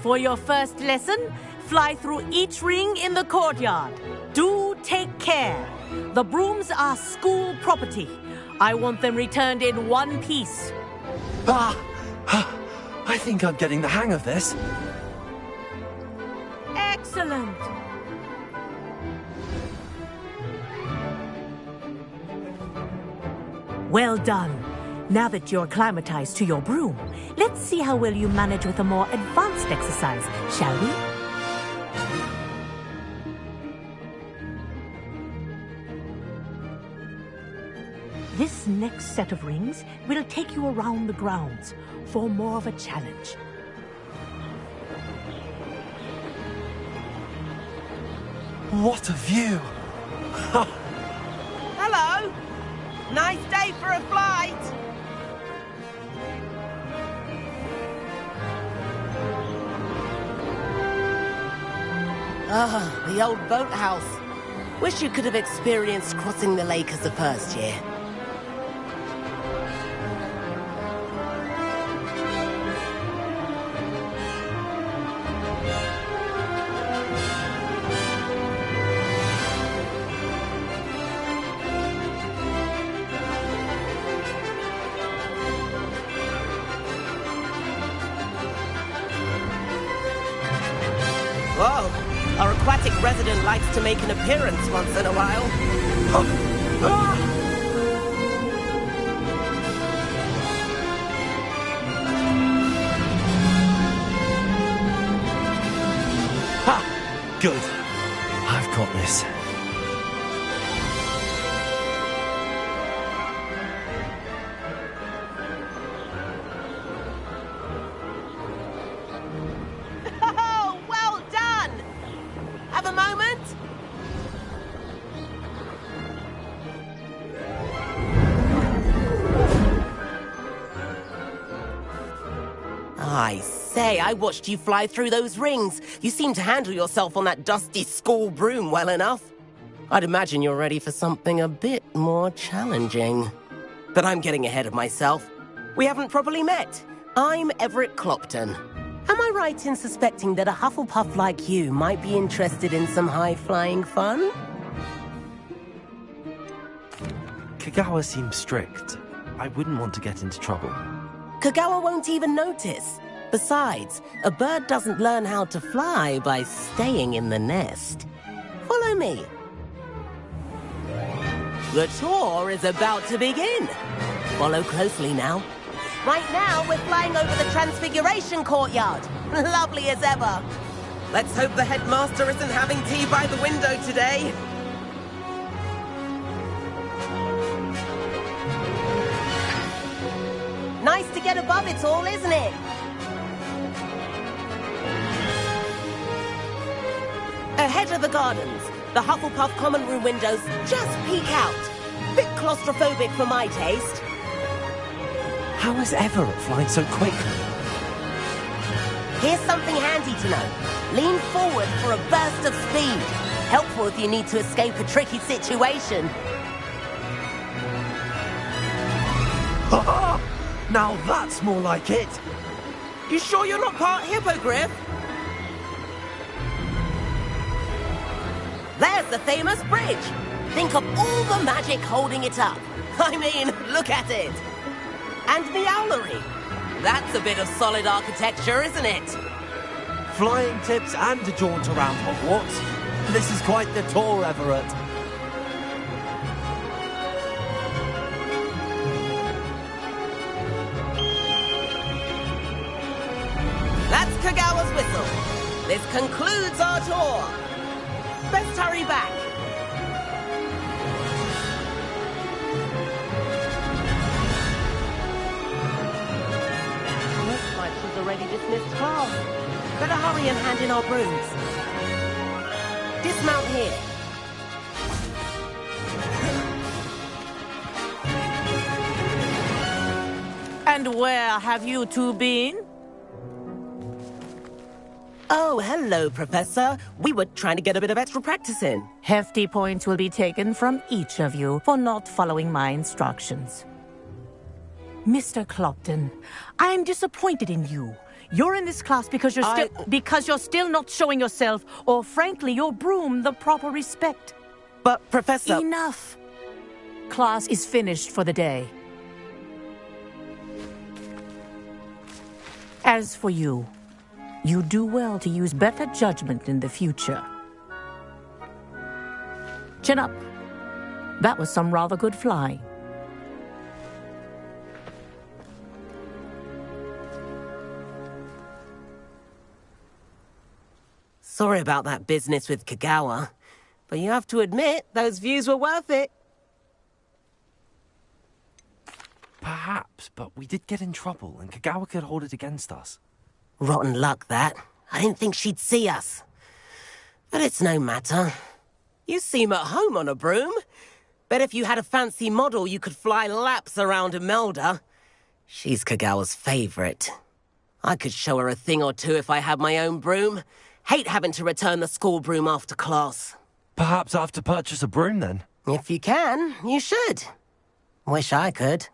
for your first lesson, fly through each ring in the courtyard. Do take care. The brooms are school property. I want them returned in one piece. I think I'm getting the hang of this. Excellent. Well done. Now that you're acclimatized to your broom, let's see how well you manage with a more advanced exercise, shall we? This next set of rings will take you around the grounds for more of a challenge. What a view! Hello! Nice day for a flight! Ah, the old boathouse. Wish you could have experienced crossing the lake as a first year. Whoa! Our aquatic resident likes to make an appearance once in a while. Ha! Good. I've got this. I say, I watched you fly through those rings. You seem to handle yourself on that dusty school broom well enough. I'd imagine you're ready for something a bit more challenging. But I'm getting ahead of myself. We haven't properly met. I'm Everett Clopton. Am I right in suspecting that a Hufflepuff like you might be interested in some high-flying fun? Kagawa seems strict. I wouldn't want to get into trouble. Kagawa won't even notice. Besides, a bird doesn't learn how to fly by staying in the nest. Follow me. The tour is about to begin. Follow closely now. Right now, we're flying over the Transfiguration Courtyard. Lovely as ever. Let's hope the headmaster isn't having tea by the window today. Nice to get above it all, isn't it? Ahead of the gardens, the Hufflepuff common room windows just peek out. Bit claustrophobic for my taste. How is Everett flying so quickly? Here's something handy to know. Lean forward for a burst of speed. Helpful if you need to escape a tricky situation. Now that's more like it. You sure you're not part hippogriff? There's the famous bridge. Think of all the magic holding it up. I mean, look at it. And the owlery. That's a bit of solid architecture, isn't it? Flying tips and a jaunt around Hogwarts. This is quite the tour, Everett. That's Kagawa's whistle. This concludes our tour. Best hurry back. Looks like she's already dismissed class. Better hurry and hand in our brooms. Dismount here. And where have you two been? Oh, hello, Professor. We were trying to get a bit of extra practice in. Hefty points will be taken from each of you for not following my instructions. Mr. Clopton, I'm disappointed in you. You're in this class because you're still not showing yourself, or frankly, your broom, the proper respect. But, Professor... Enough! Class is finished for the day. As for you, you do well to use better judgment in the future. Chin up. That was some rather good flying. Sorry about that business with Kagawa, but you have to admit, those views were worth it. Perhaps, but we did get in trouble, and Kagawa could hold it against us. Rotten luck, that. I didn't think she'd see us. But it's no matter. You seem at home on a broom. Bet if you had a fancy model, you could fly laps around Imelda. She's Kagawa's favorite. I could show her a thing or two if I had my own broom. Hate having to return the school broom after class. Perhaps I have to purchase a broom, then? If you can, you should. Wish I could.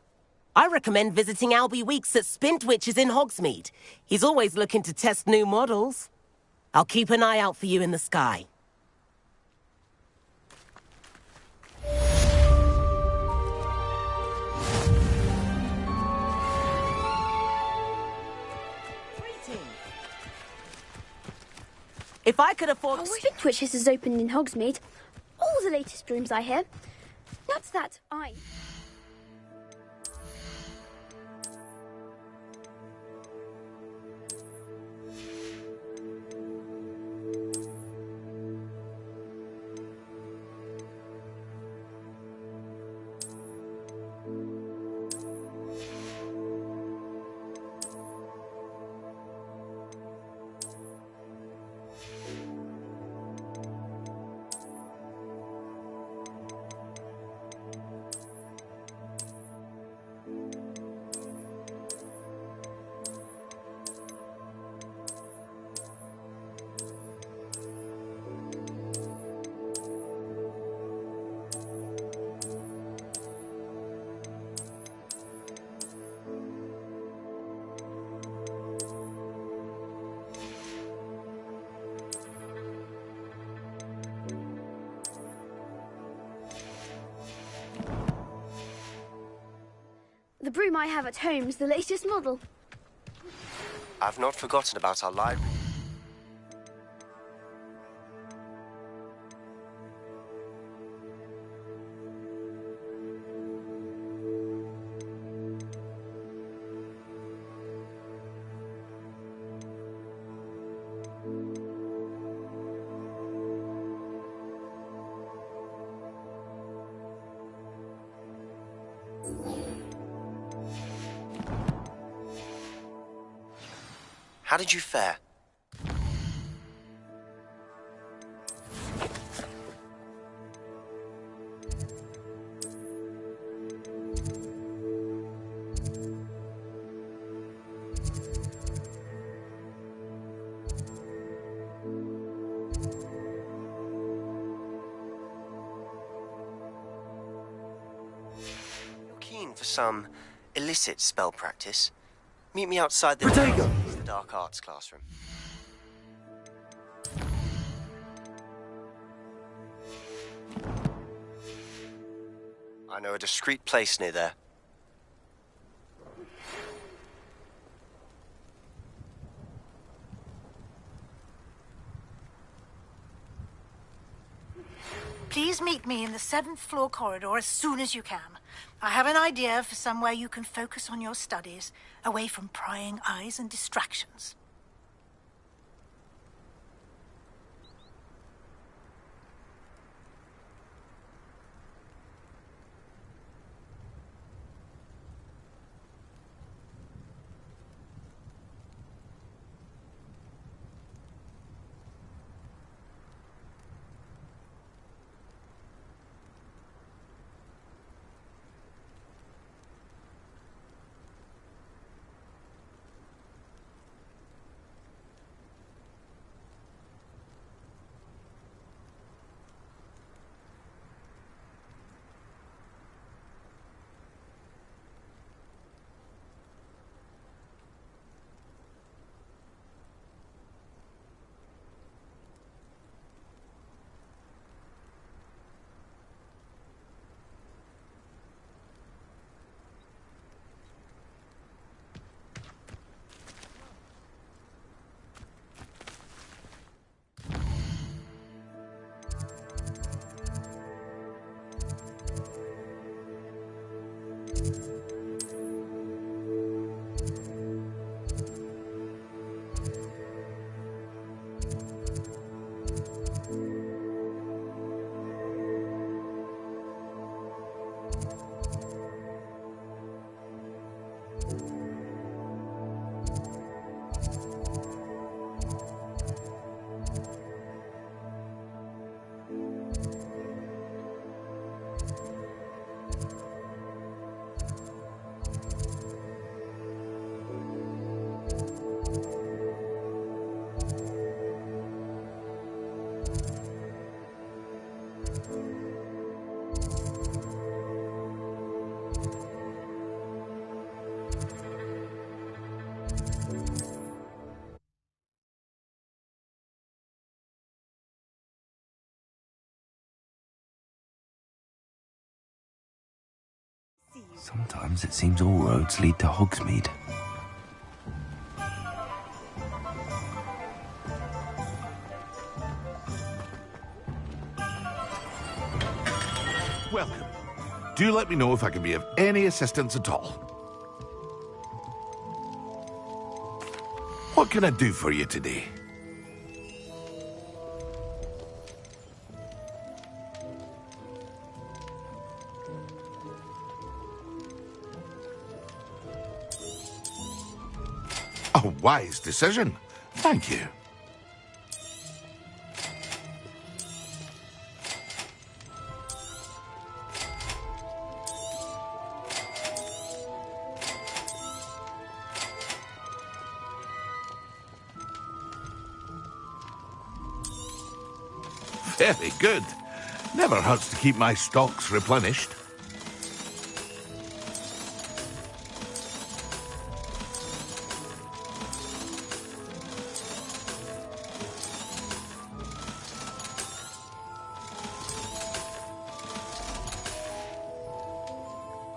I recommend visiting Albie Weeks at Spintwitches in Hogsmeade. He's always looking to test new models. I'll keep an eye out for you in the sky. If I could afford... Spintwitches is opened in Hogsmeade. All the latest brooms, I hear. That's that, The broom I have at home is the latest model. I've not forgotten about our library. How did you fare? You're keen for some illicit spell practice? Meet me outside the dark arts classroom. I know a discreet place near there. Please meet me in the 7th floor corridor as soon as you can. I have an idea for somewhere you can focus on your studies, away from prying eyes and distractions. Sometimes it seems all roads lead to Hogsmeade. Welcome. Do let me know if I can be of any assistance at all. What can I do for you today? A wise decision. Thank you. Very good. Never hurts to keep my stocks replenished.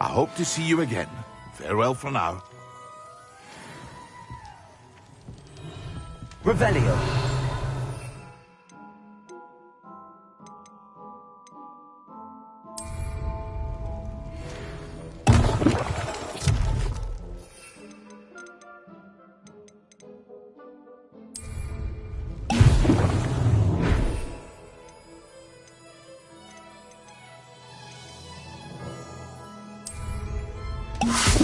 I hope to see you again. Farewell for now. Revelio.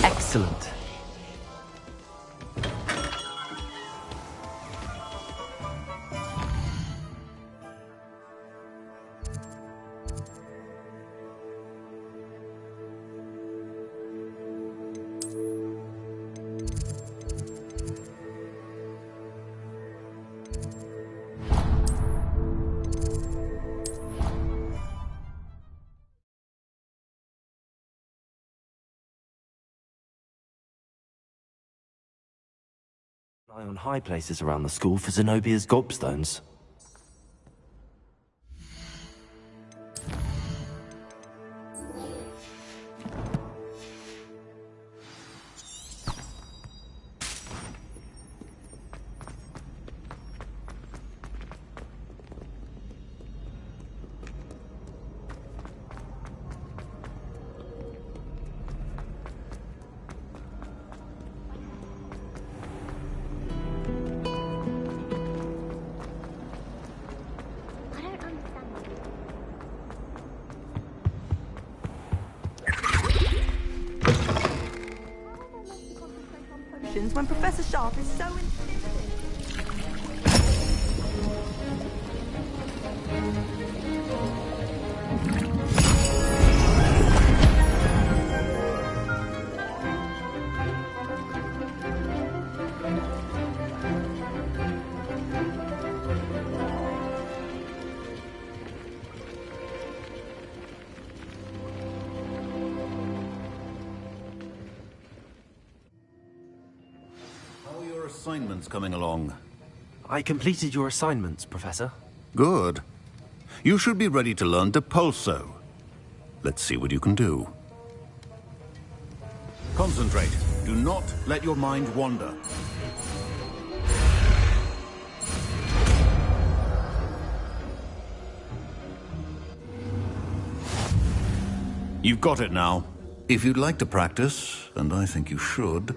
Excellent. Eye on high places around the school for Zenobia's gobstones. When Professor Sharp is so Assignments coming along. I completed your assignments, Professor. Good. You should be ready to learn Depulso. Let's see what you can do. Concentrate. Do not let your mind wander. You've got it now. If you'd like to practice, and I think you should,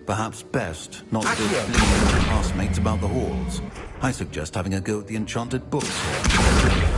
perhaps best not to go fleeing with your classmates about the halls. I suggest having a go at the enchanted books here.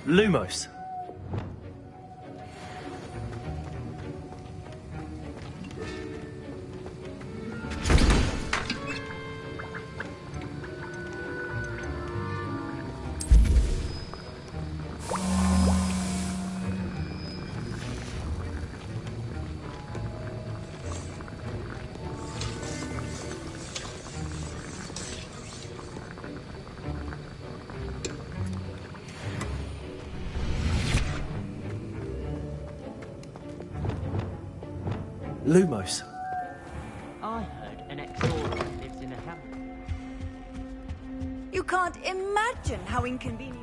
Lumos. Lumos. I heard an ex-Aura lives in a hamlet. You can't imagine how inconvenient.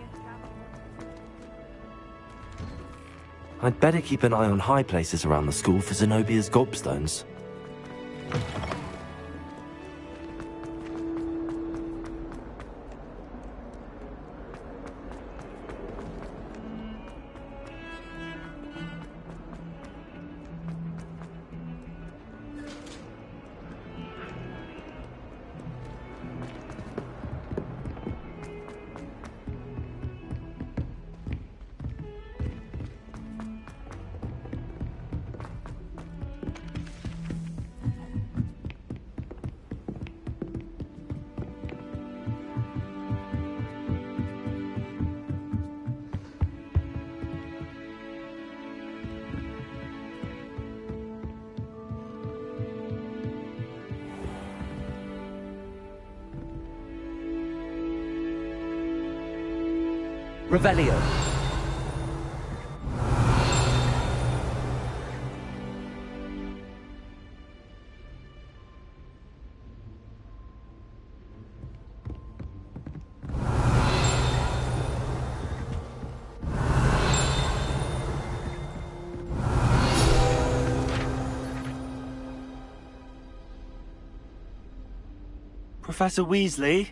I'd better keep an eye on high places around the school for Zenobia's gobstones. Revelio. Professor Weasley?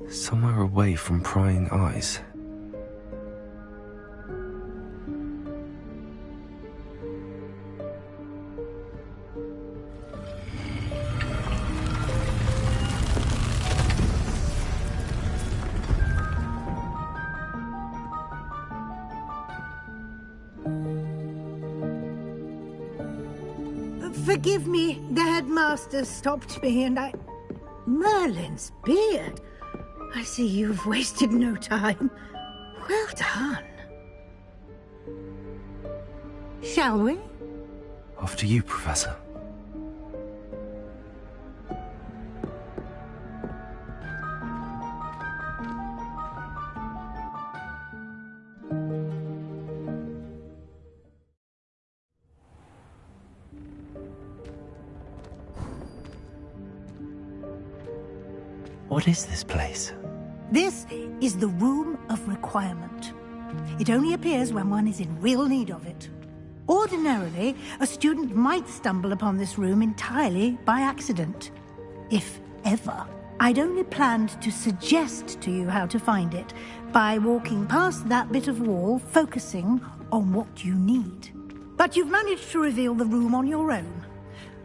Somewhere away from prying eyes. Forgive me, the headmaster stopped me and I... Merlin's beard. I see you've wasted no time. Well done. Shall we? Off to you, Professor. What is this place? This is the Room of Requirement. It only appears when one is in real need of it. Ordinarily, a student might stumble upon this room entirely by accident. If ever. I'd only planned to suggest to you how to find it by walking past that bit of wall, focusing on what you need. But you've managed to reveal the room on your own.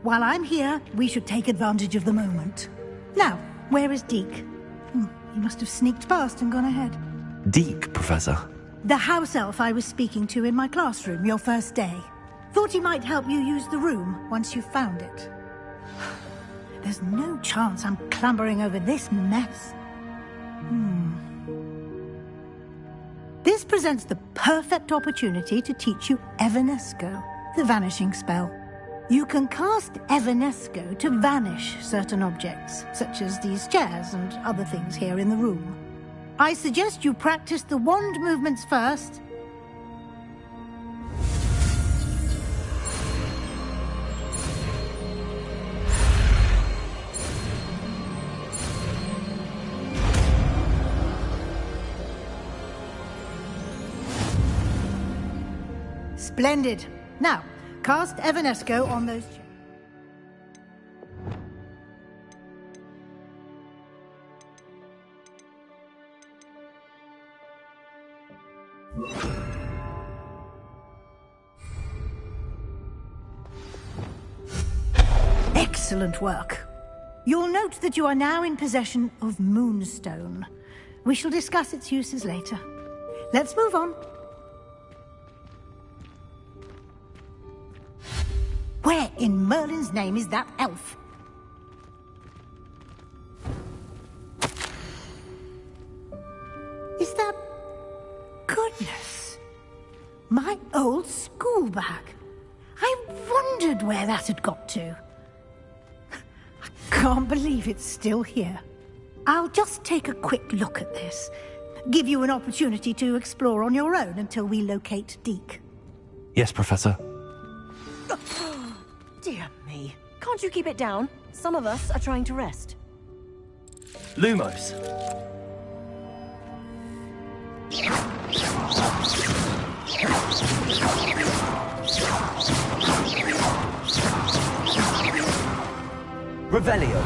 While I'm here, we should take advantage of the moment. Now, where is Deke? He must have sneaked past and gone ahead. Deke, Professor. The house elf I was speaking to in my classroom your first day. Thought he might help you use the room once you found it. There's no chance I'm clambering over this mess. This presents the perfect opportunity to teach you Evanesco, the vanishing spell. You can cast Evanesco to vanish certain objects, such as these chairs and other things here in the room. I suggest you practice the wand movements first. Splendid. Now, cast Evanesco on those chairs. Excellent work. You'll note that you are now in possession of Moonstone. We shall discuss its uses later. Let's move on. Where in Merlin's name is that elf? Is that... Goodness! My old school bag. I wondered where that had got to. I can't believe it's still here. I'll just take a quick look at this. Give you an opportunity to explore on your own until we locate Deke. Yes, Professor. Dear me. Can't you keep it down? Some of us are trying to rest. Lumos. Revelio.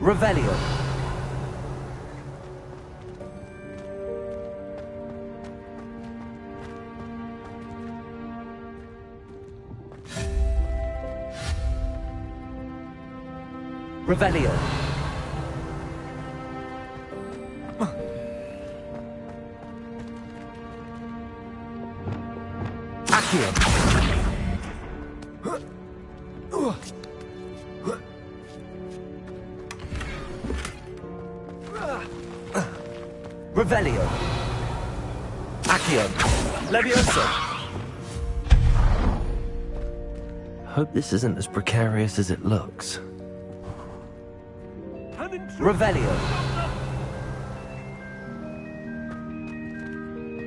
Revelio. Revelio. Accio. Revelio. Accio. Levioso. Hope this isn't as precarious as it looks. Revelio.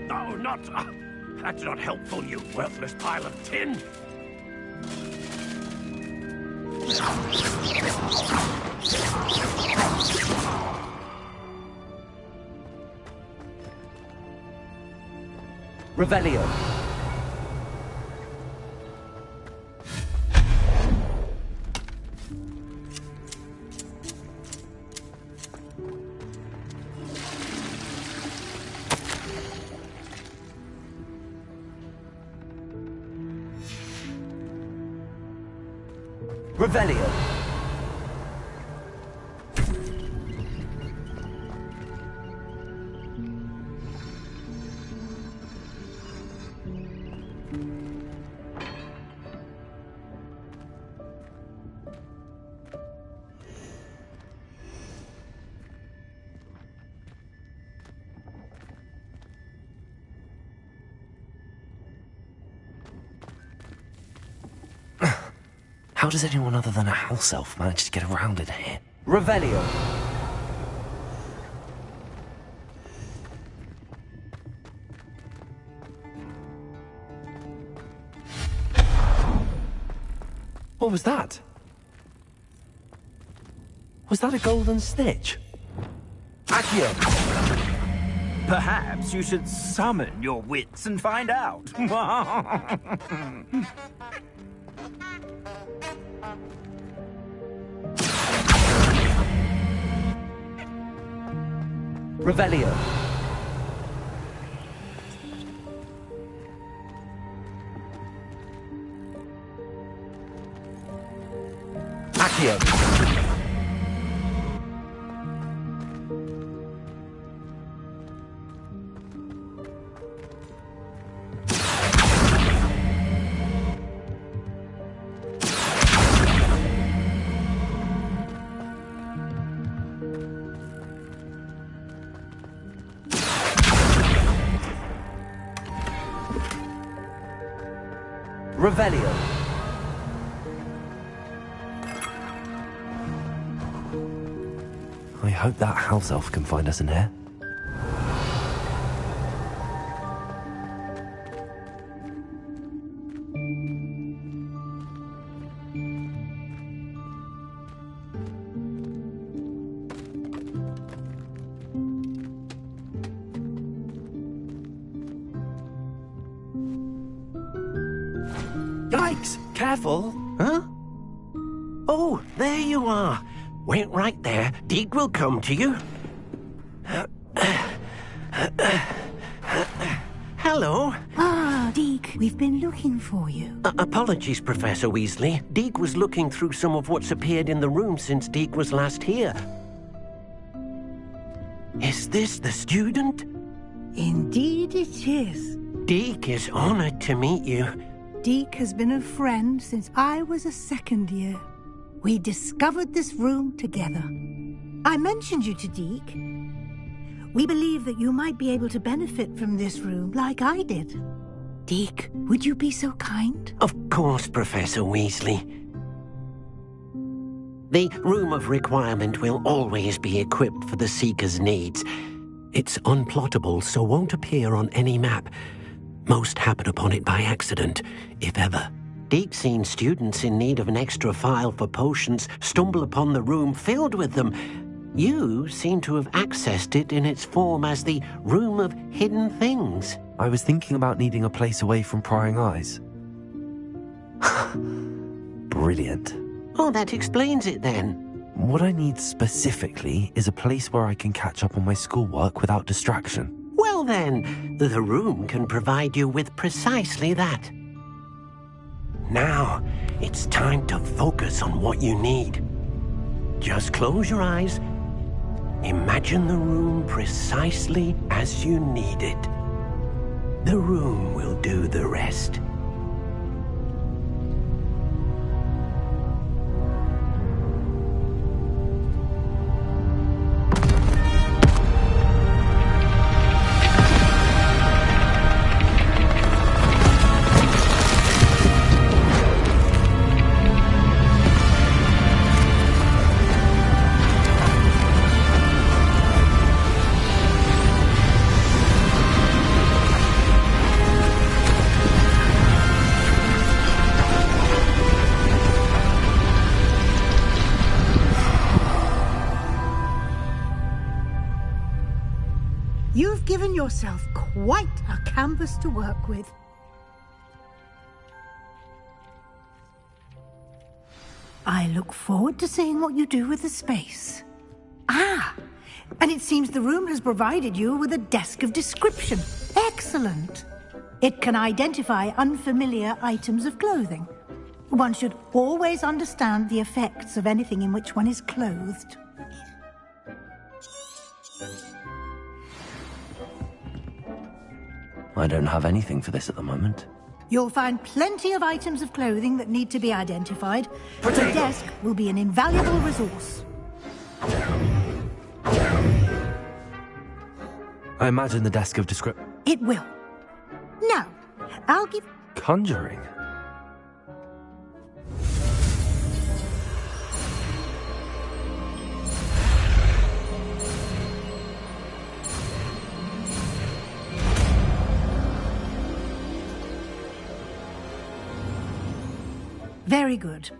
No, not... that's not helpful, you worthless pile of tin. Revelio. Revelio. How does anyone other than a house elf manage to get around in here? Revelio. What was that? Was that a golden snitch? Accio! Perhaps you should summon your wits and find out. Revelio. Accio! Revelio. I hope that house elf can find us in here. Yikes! Careful! Huh? Oh, there you are. Wait right there. Deke will come to you. Hello. Ah, Deke, we've been looking for you. Apologies, Professor Weasley. Deke was looking through some of what's appeared in the room since Deke was last here. Is this the student? Indeed it is. Deke is honored to meet you. Deke has been a friend since I was a second year. We discovered this room together. I mentioned you to Deke. We believe that you might be able to benefit from this room like I did. Deke, would you be so kind? Of course, Professor Weasley. The Room of Requirement will always be equipped for the Seeker's needs. It's unplottable, so won't appear on any map. Most happen upon it by accident, if ever. Deke's seen students in need of an extra file for potions stumble upon the room filled with them. You seem to have accessed it in its form as the Room of Hidden Things. I was thinking about needing a place away from prying eyes. Brilliant. Oh, that explains it then. What I need specifically is a place where I can catch up on my schoolwork without distraction. Well then, the room can provide you with precisely that. Now, it's time to focus on what you need. Just close your eyes. Imagine the room precisely as you need it. The room will do the rest. You've given yourself quite a canvas to work with. I look forward to seeing what you do with the space. Ah, and it seems the room has provided you with a desk of description. Excellent. It can identify unfamiliar items of clothing. One should always understand the effects of anything in which one is clothed. I don't have anything for this at the moment. You'll find plenty of items of clothing that need to be identified. The desk will be an invaluable resource. I imagine the desk of description. It will. Now, I'll give... Conjuring? Very good.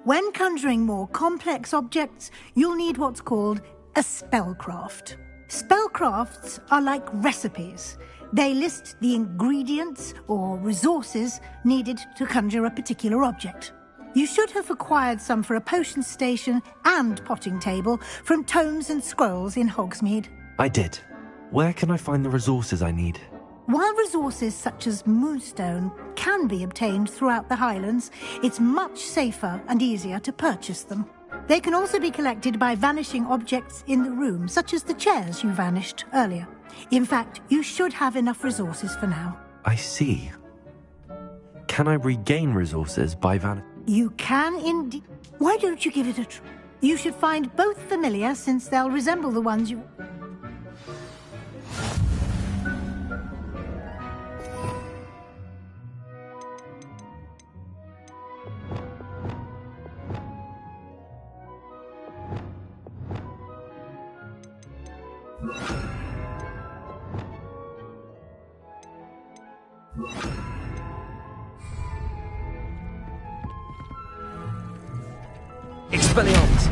When conjuring more complex objects, you'll need what's called a spellcraft. Spellcrafts are like recipes. They list the ingredients or resources needed to conjure a particular object. You should have acquired some for a potion station and potting table from tomes and scrolls in Hogsmeade. I did. Where can I find the resources I need? While resources such as moonstone can be obtained throughout the Highlands, it's much safer and easier to purchase them. They can also be collected by vanishing objects in the room, such as the chairs you vanished earlier. In fact, you should have enough resources for now. I see. Can I regain resources by You can indeed. Why don't you give it a try? You should find both familiar, since they'll resemble the ones you... Expelliarmus!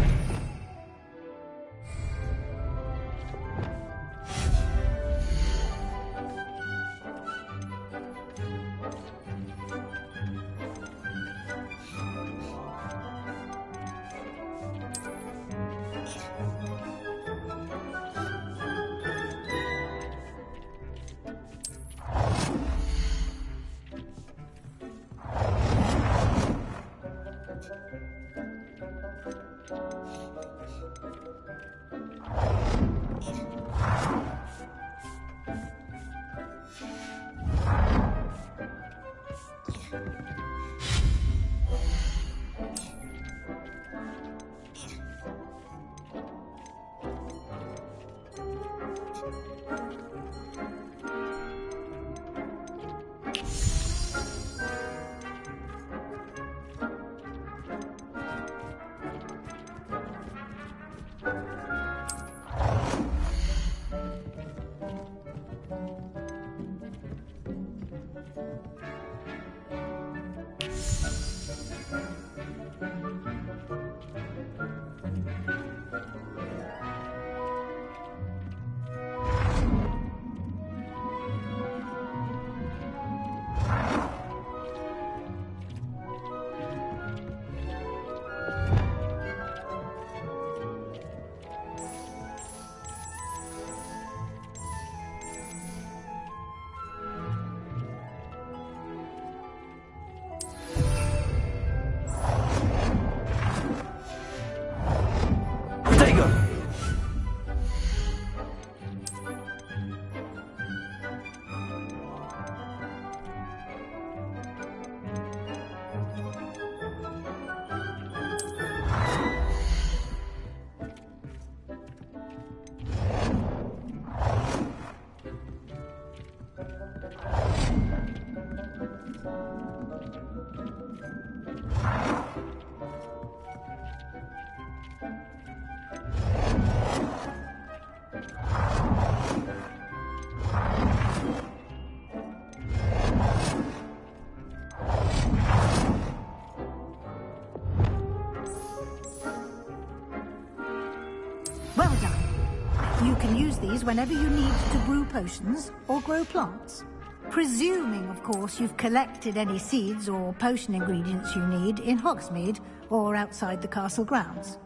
Well done. You can use these whenever you need to brew potions or grow plants. Presuming, of course, you've collected any seeds or potion ingredients you need in Hogsmeade or outside the castle grounds.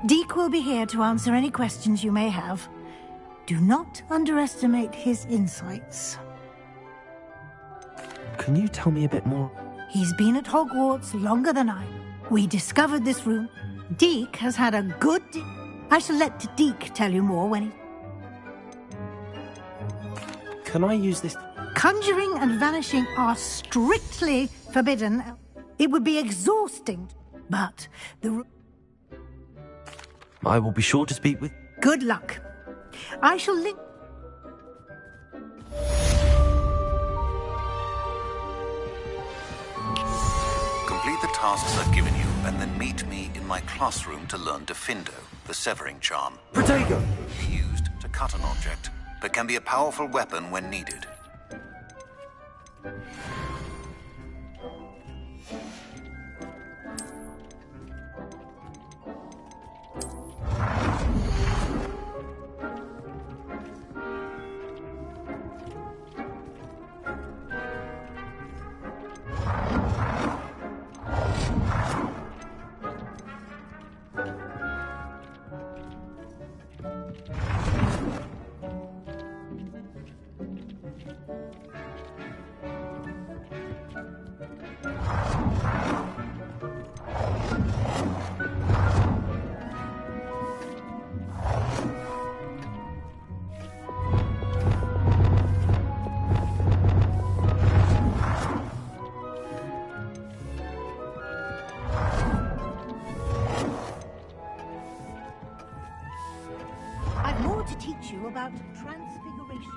Deek will be here to answer any questions you may have. Do not underestimate his insights. Can you tell me a bit more? He's been at Hogwarts longer than I. We discovered this room. Deek has had a good... I shall let Deek tell you more when he... Can I use this? Conjuring and vanishing are strictly forbidden. It would be exhausting, but the... I will be sure to speak with... Good luck. I shall link... Complete the tasks I've given you, and then meet me in my classroom to learn Diffindo, the severing charm. Protego! Can be used to cut an object, but can be a powerful weapon when needed. teach you about transfiguration.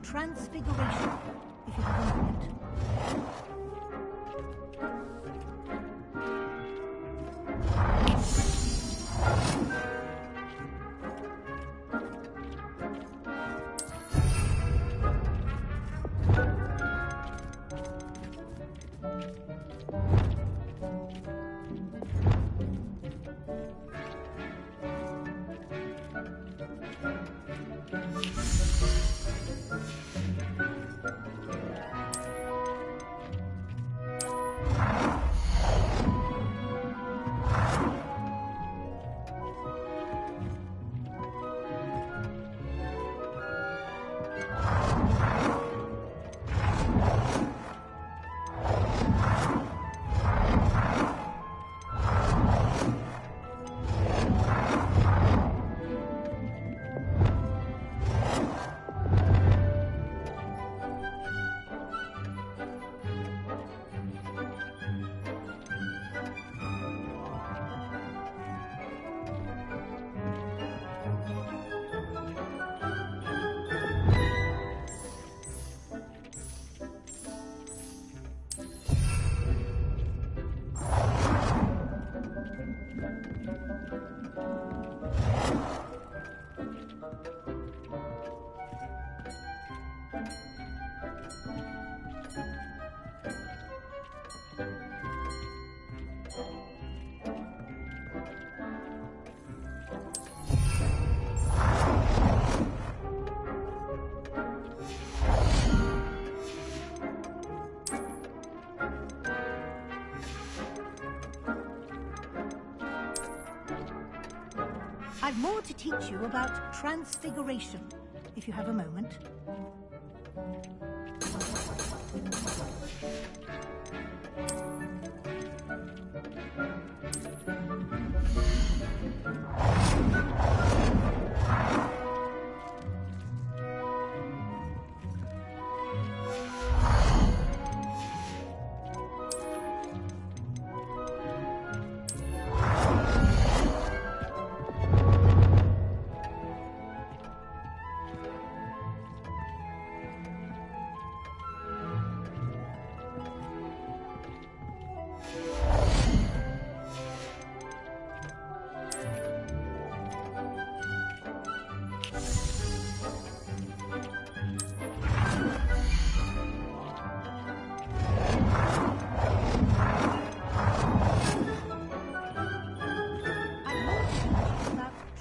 Transfiguration, if you have a moment. I've more to teach you about transfiguration, if you have a moment.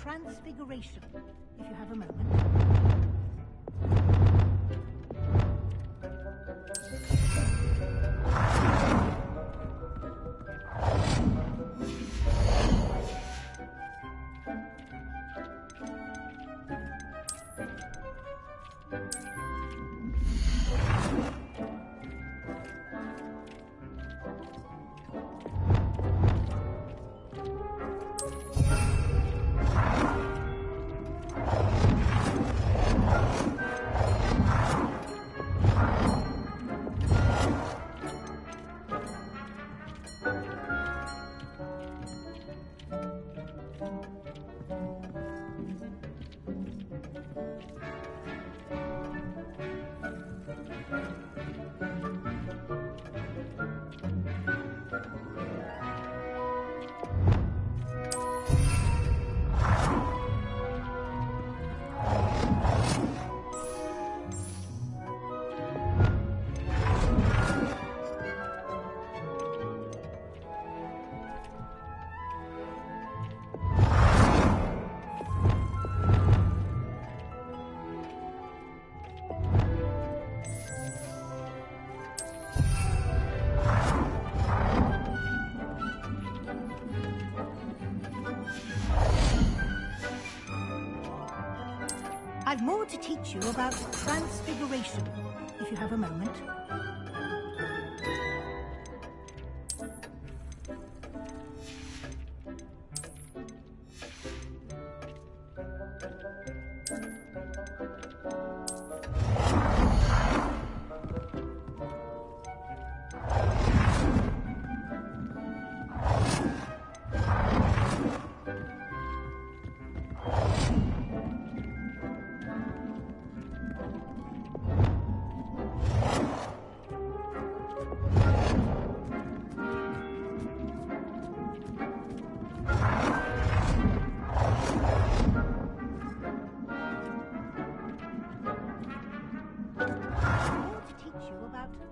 Transfiguration, if you have a moment. I've more to teach you about transfiguration, if you have a moment.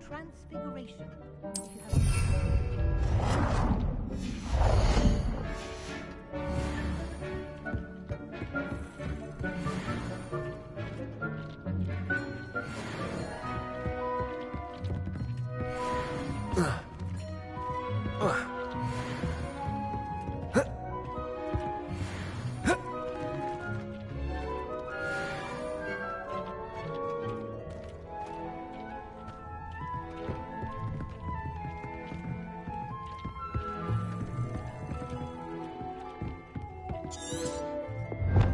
Transfiguration.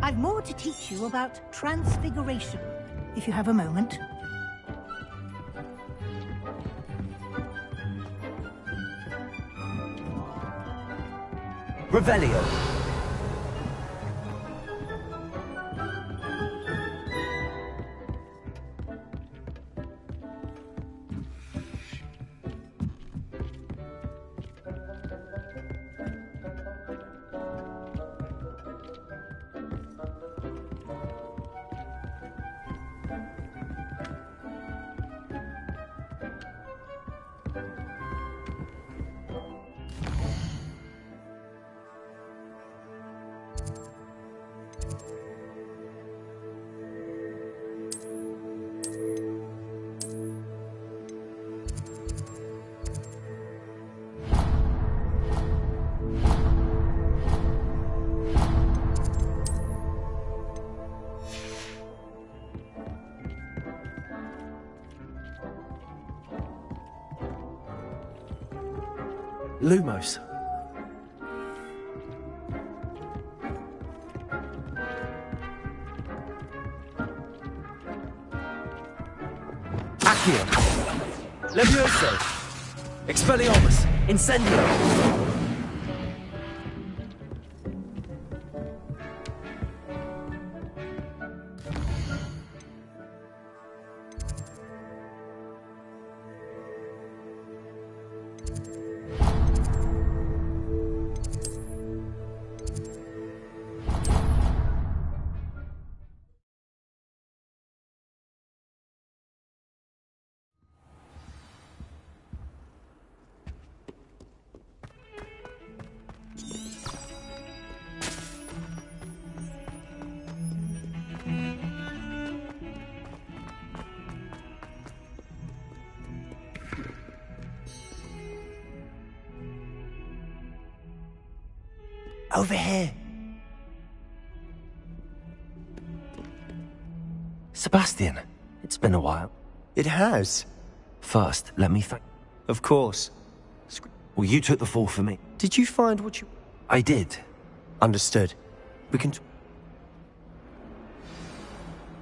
I've more to teach you about transfiguration, if you have a moment. Revelio. Lumos. Accio. Levioso. Expelliarmus. Incendio. Over here. Sebastian, it's been a while. It has. First, let me thank... Of course. Well, you took the fall for me. Did you find what you... I did. Understood. We can...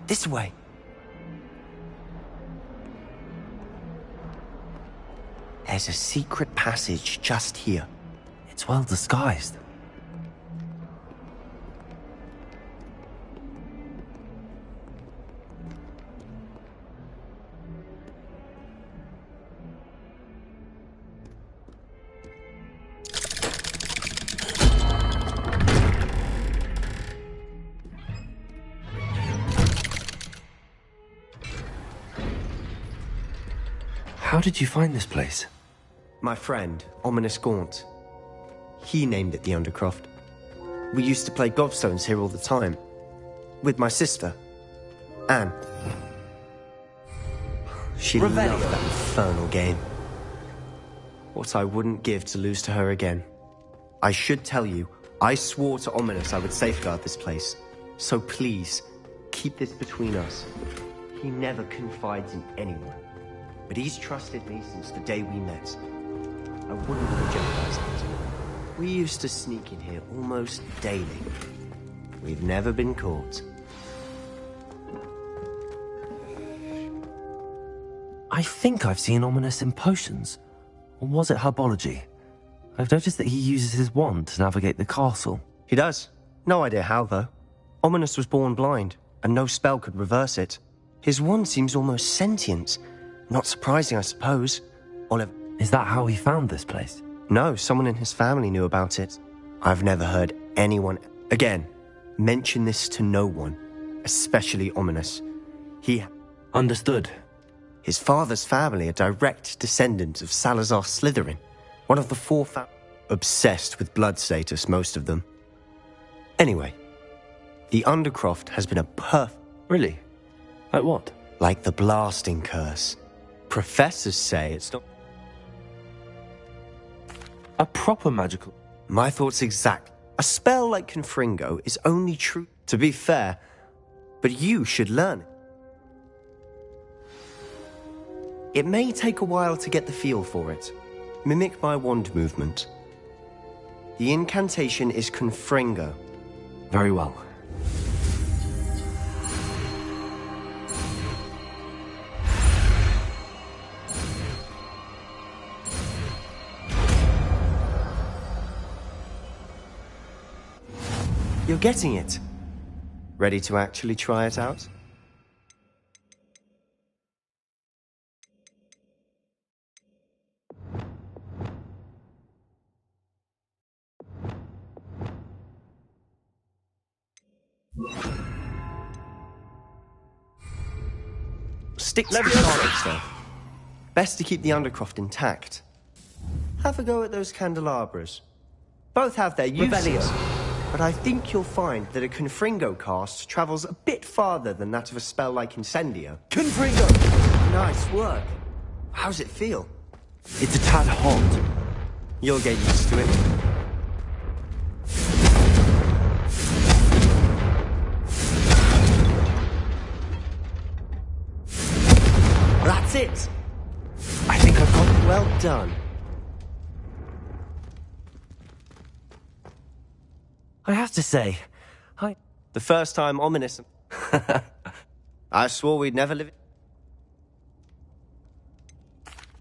This way. There's a secret passage just here. It's well disguised. How did you find this place? My friend, Ominous Gaunt. He named it the Undercroft. We used to play gobstones here all the time. With my sister, Anne. She loved that infernal game. What I wouldn't give to lose to her again. I should tell you, I swore to Ominous I would safeguard this place. So please, keep this between us. He never confides in anyone. But he's trusted me since the day we met. I wouldn't want to jeopardize that. We used to sneak in here almost daily. We've never been caught. I think I've seen Ominous in potions. Or was it herbology? I've noticed that he uses his wand to navigate the castle. He does. No idea how, though. Ominous was born blind, and no spell could reverse it. His wand seems almost sentient. Not surprising, I suppose. Oliver... Is that how he found this place? No, someone in his family knew about it. I've never heard anyone... Again, mention this to no one. Especially Ominous. He... Understood. His father's family are direct descendants of Salazar Slytherin. One of the 4 obsessed with blood status, most of them. Anyway, the Undercroft has been a Really? Like what? Like the blasting curse. Professors say it's not... A proper magical... My thoughts exact. A spell like Confringo is only true... To be fair, but you should learn it. It may take a while to get the feel for it. Mimic my wand movement. The incantation is Confringo. Very well. You're getting it. Ready to actually try it out? Stick to the targets, though. Best to keep the Undercroft intact. Have a go at those candelabras. Both have their uses, but I think you'll find that a Confringo cast travels a bit farther than that of a spell like Incendio. Confringo! Nice work. How's it feel? It's a tad hot. You'll get used to it. That's it! I think I've got it. Well done. I have to say, The first time Ominous... I swore we'd never live...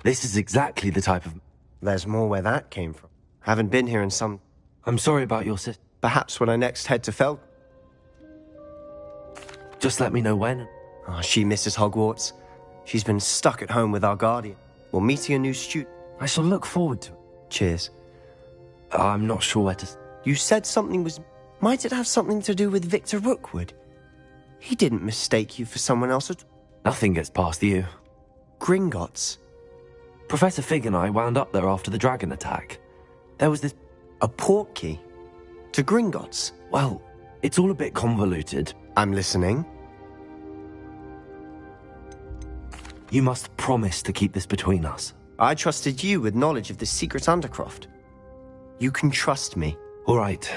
This is exactly the type of... There's more where that came from. Haven't been here in some... I'm sorry about your sister. Perhaps when I next head to Fel... Just let me know when. Oh, she misses Hogwarts. She's been stuck at home with our guardian. We're meeting a new student. I shall look forward to it. Cheers. I'm not sure where to... You said something was... Might it have something to do with Victor Rookwood? He didn't mistake you for someone else at... Nothing gets past you. Gringotts. Professor Fig and I wound up there after the dragon attack. There was this... A portkey? To Gringotts? Well, it's all a bit convoluted. I'm listening. You must promise to keep this between us. I trusted you with knowledge of the secret Undercroft. You can trust me. All right.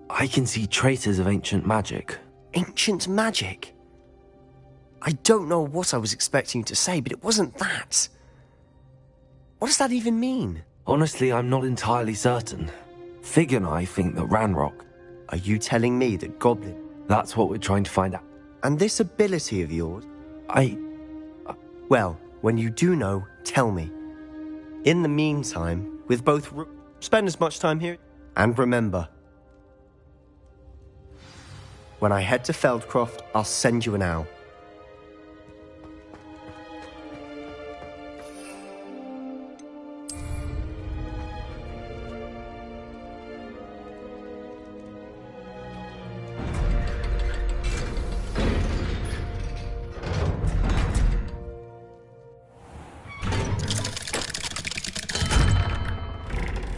I can see traces of ancient magic. Ancient magic? I don't know what I was expecting you to say, but it wasn't that. What does that even mean? Honestly, I'm not entirely certain. Fig and I think that Ranrock... Are you telling me that Goblin... That's what we're trying to find out. And this ability of yours? Well, when you do know, tell me. In the meantime, with both... Spend as much time here... And remember... When I head to Feldcroft, I'll send you an owl.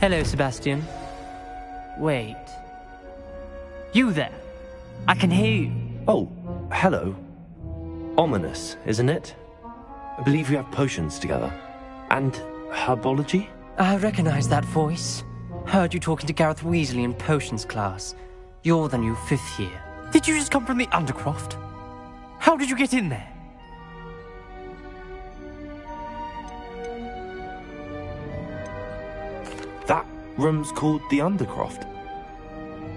Hello, Sebastian. Wait. You there? I can hear you. Oh, hello. Ominous, isn't it? I believe we have potions together. And herbology? I recognize that voice. Heard you talking to Gareth Weasley in potions class. You're the new 5th year. Did you just come from the Undercroft? How did you get in there? That room's called the Undercroft.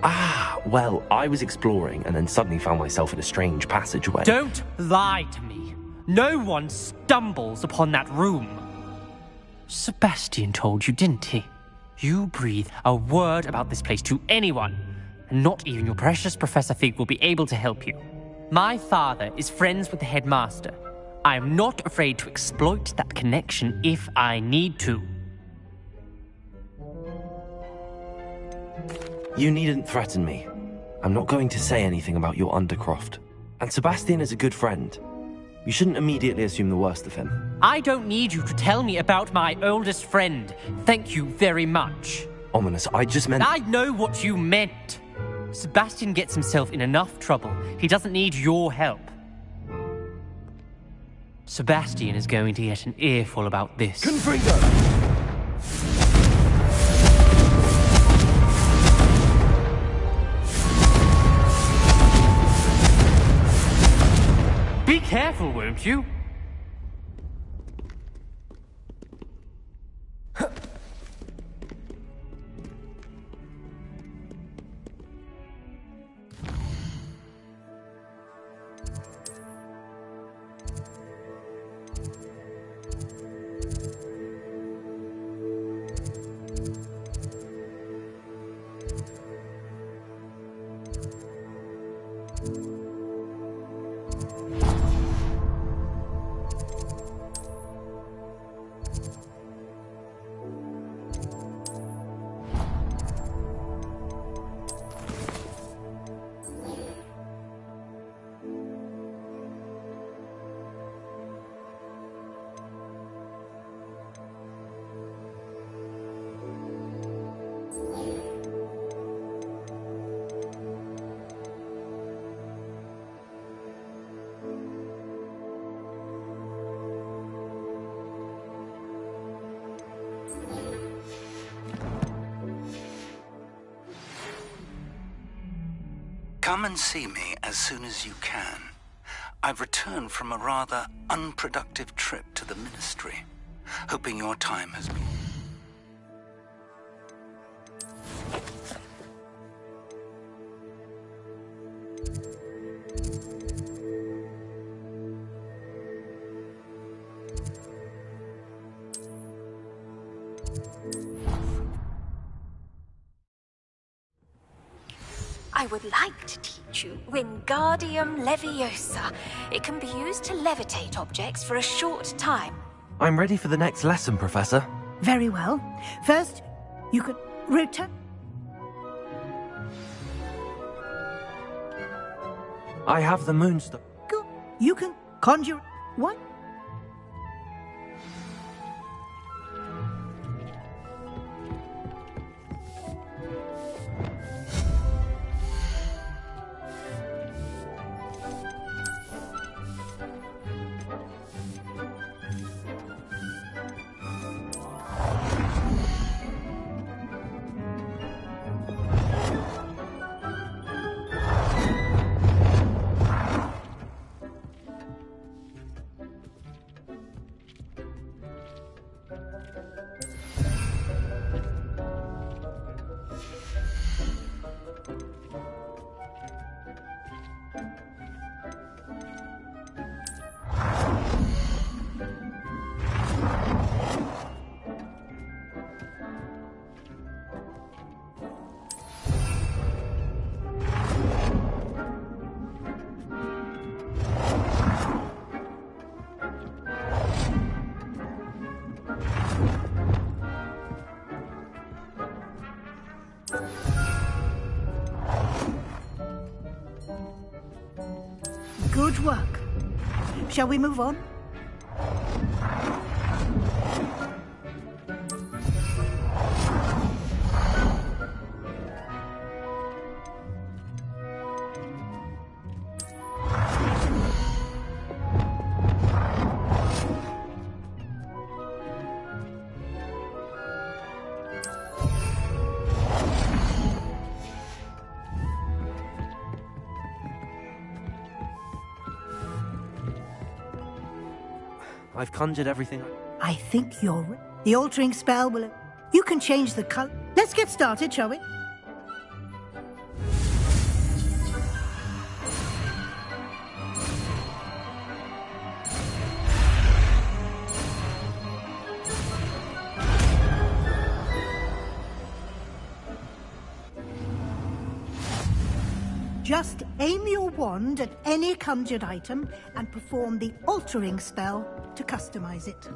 Ah, well, I was exploring and then suddenly found myself in a strange passageway. Don't lie to me. No one stumbles upon that room. Sebastian told you, didn't he? You breathe a word about this place to anyone, and not even your precious Professor Fig will be able to help you. My father is friends with the headmaster. I am not afraid to exploit that connection if I need to. You needn't threaten me. I'm not going to say anything about your Undercroft. And Sebastian is a good friend. You shouldn't immediately assume the worst of him. I don't need you to tell me about my oldest friend. Thank you very much. Ominous, I just meant... I know what you meant. Sebastian gets himself in enough trouble. He doesn't need your help. Sebastian is going to get an earful about this. Confringo! Be careful, won't you? Come and see me as soon as you can. I've returned from a rather unproductive trip to the Ministry, hoping your time has been... I would like to teach you Wingardium Leviosa. It can be used to levitate objects for a short time. I'm ready for the next lesson, Professor. Very well. First, you could return. I have the Moonstone. Go. You can conjure one. Good work. Shall we move on? I've conjured everything. I think you're right. The altering spell will... You can change the color. Let's get started, shall we? Just aim your wand at any conjured item and perform the altering spell to customize it.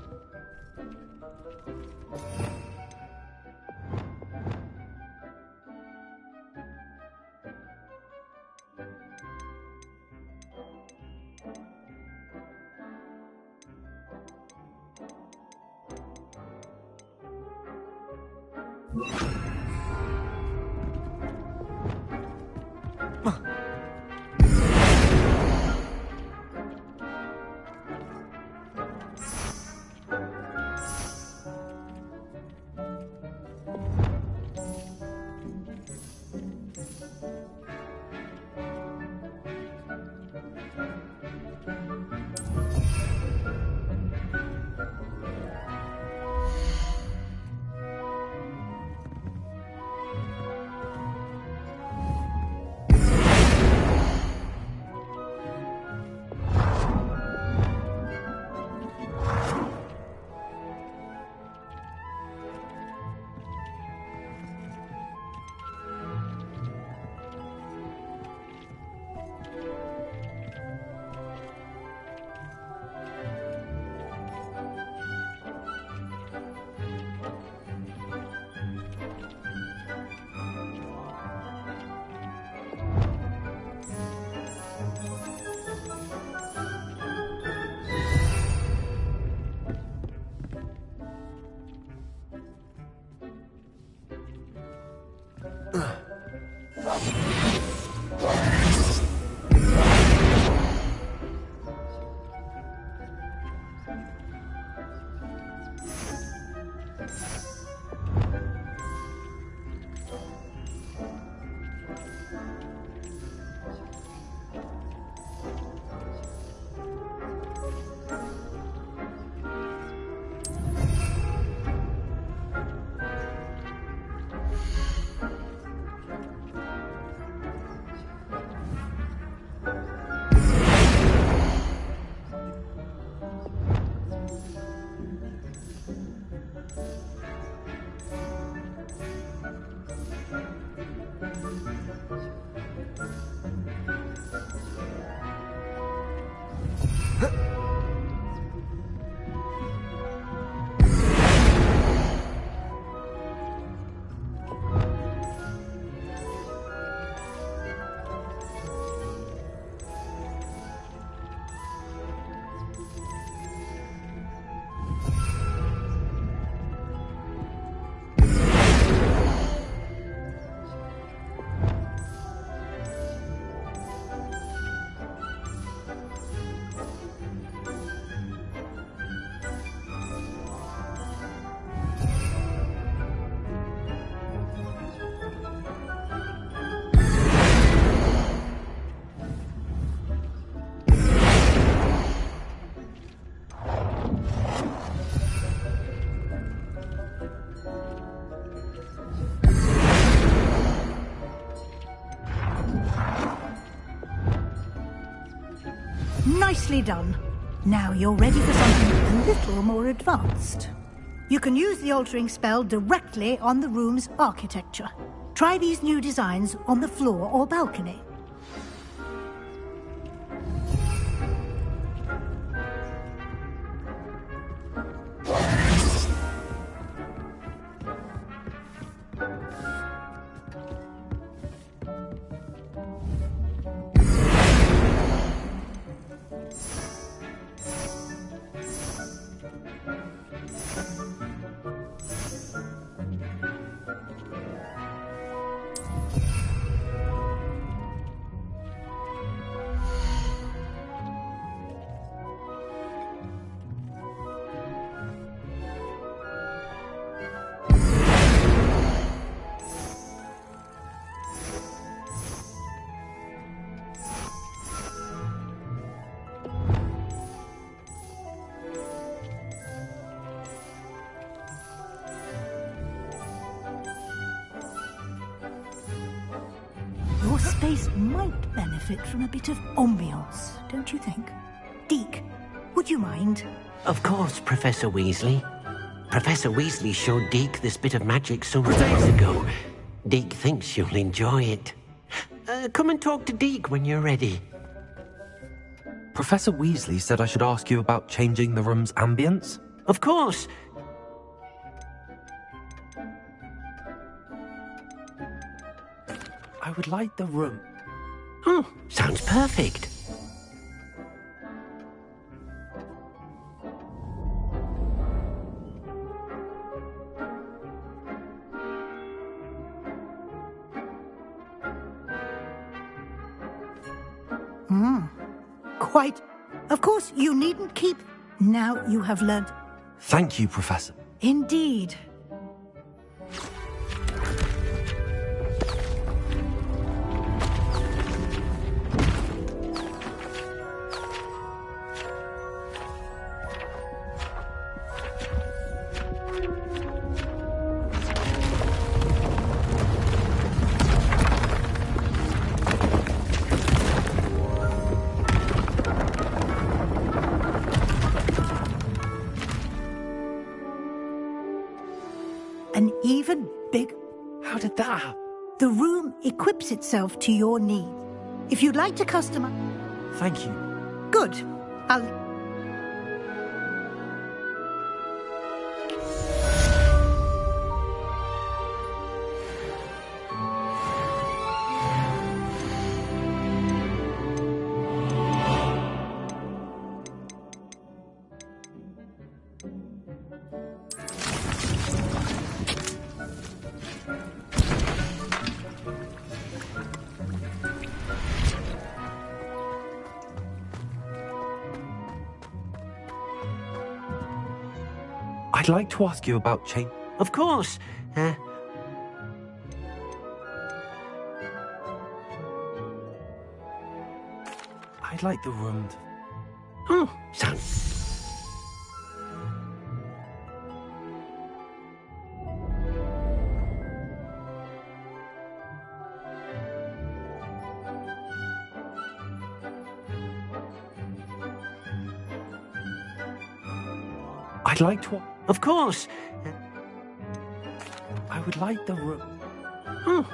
Nicely done. Now you're ready for something a little more advanced. You can use the altering spell directly on the room's architecture. Try these new designs on the floor or balcony. Your space might benefit from a bit of ambiance, don't you think? Deke, would you mind? Of course, Professor Weasley. Professor Weasley showed Deke this bit of magic some days ago. Deke thinks you'll enjoy it. Come and talk to Deke when you're ready. Professor Weasley said I should ask you about changing the room's ambience? Of course. I would like the room. Oh, sounds perfect. Quite. Of course, you needn't keep. Now you have learnt. Thank you, Professor. Indeed. An even big... How did that happen? The room equips itself to your needs. If you'd like to customize... Thank you. Good. I'll... I'd like to ask you about change. Of course. I'd like the room to... Oh, sounds... I'd like to... Of course. I would like the room... Oh.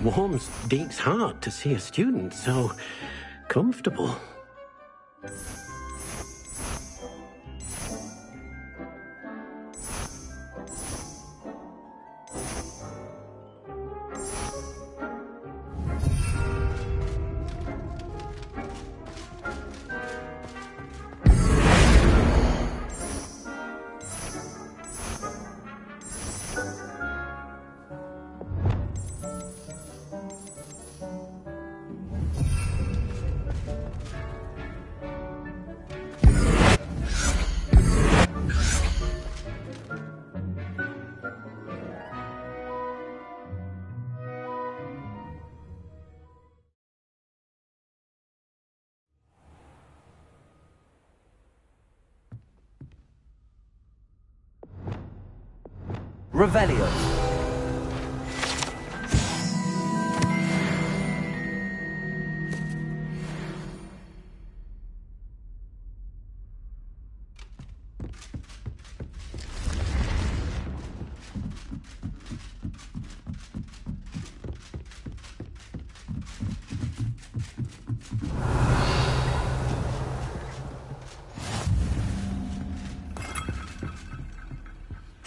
warms Deke's heart to see a student so comfortable. Revelio.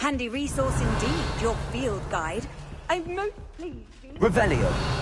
Handy resource indeed, your field guide. I'm most pleased. Revelio.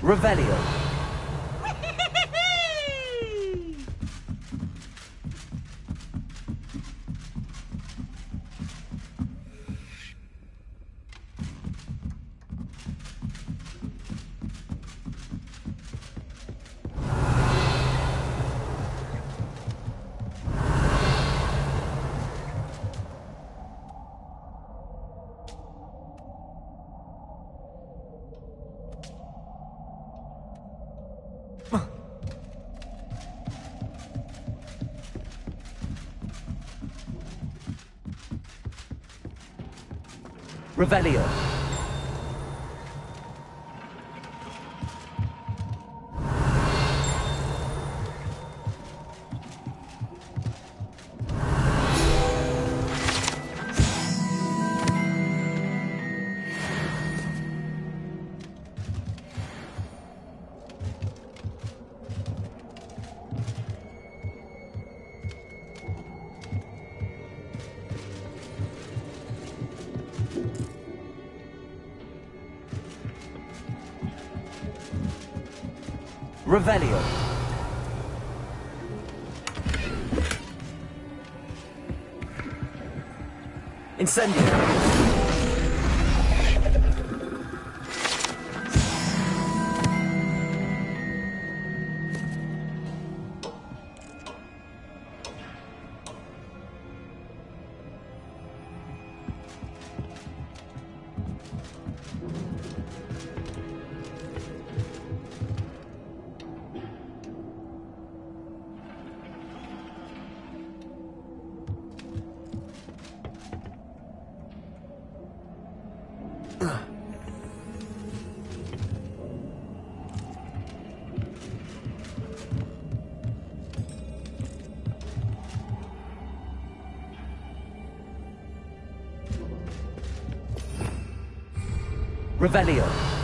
Revelio. Revelio. Revelio. Incendio. Revelio.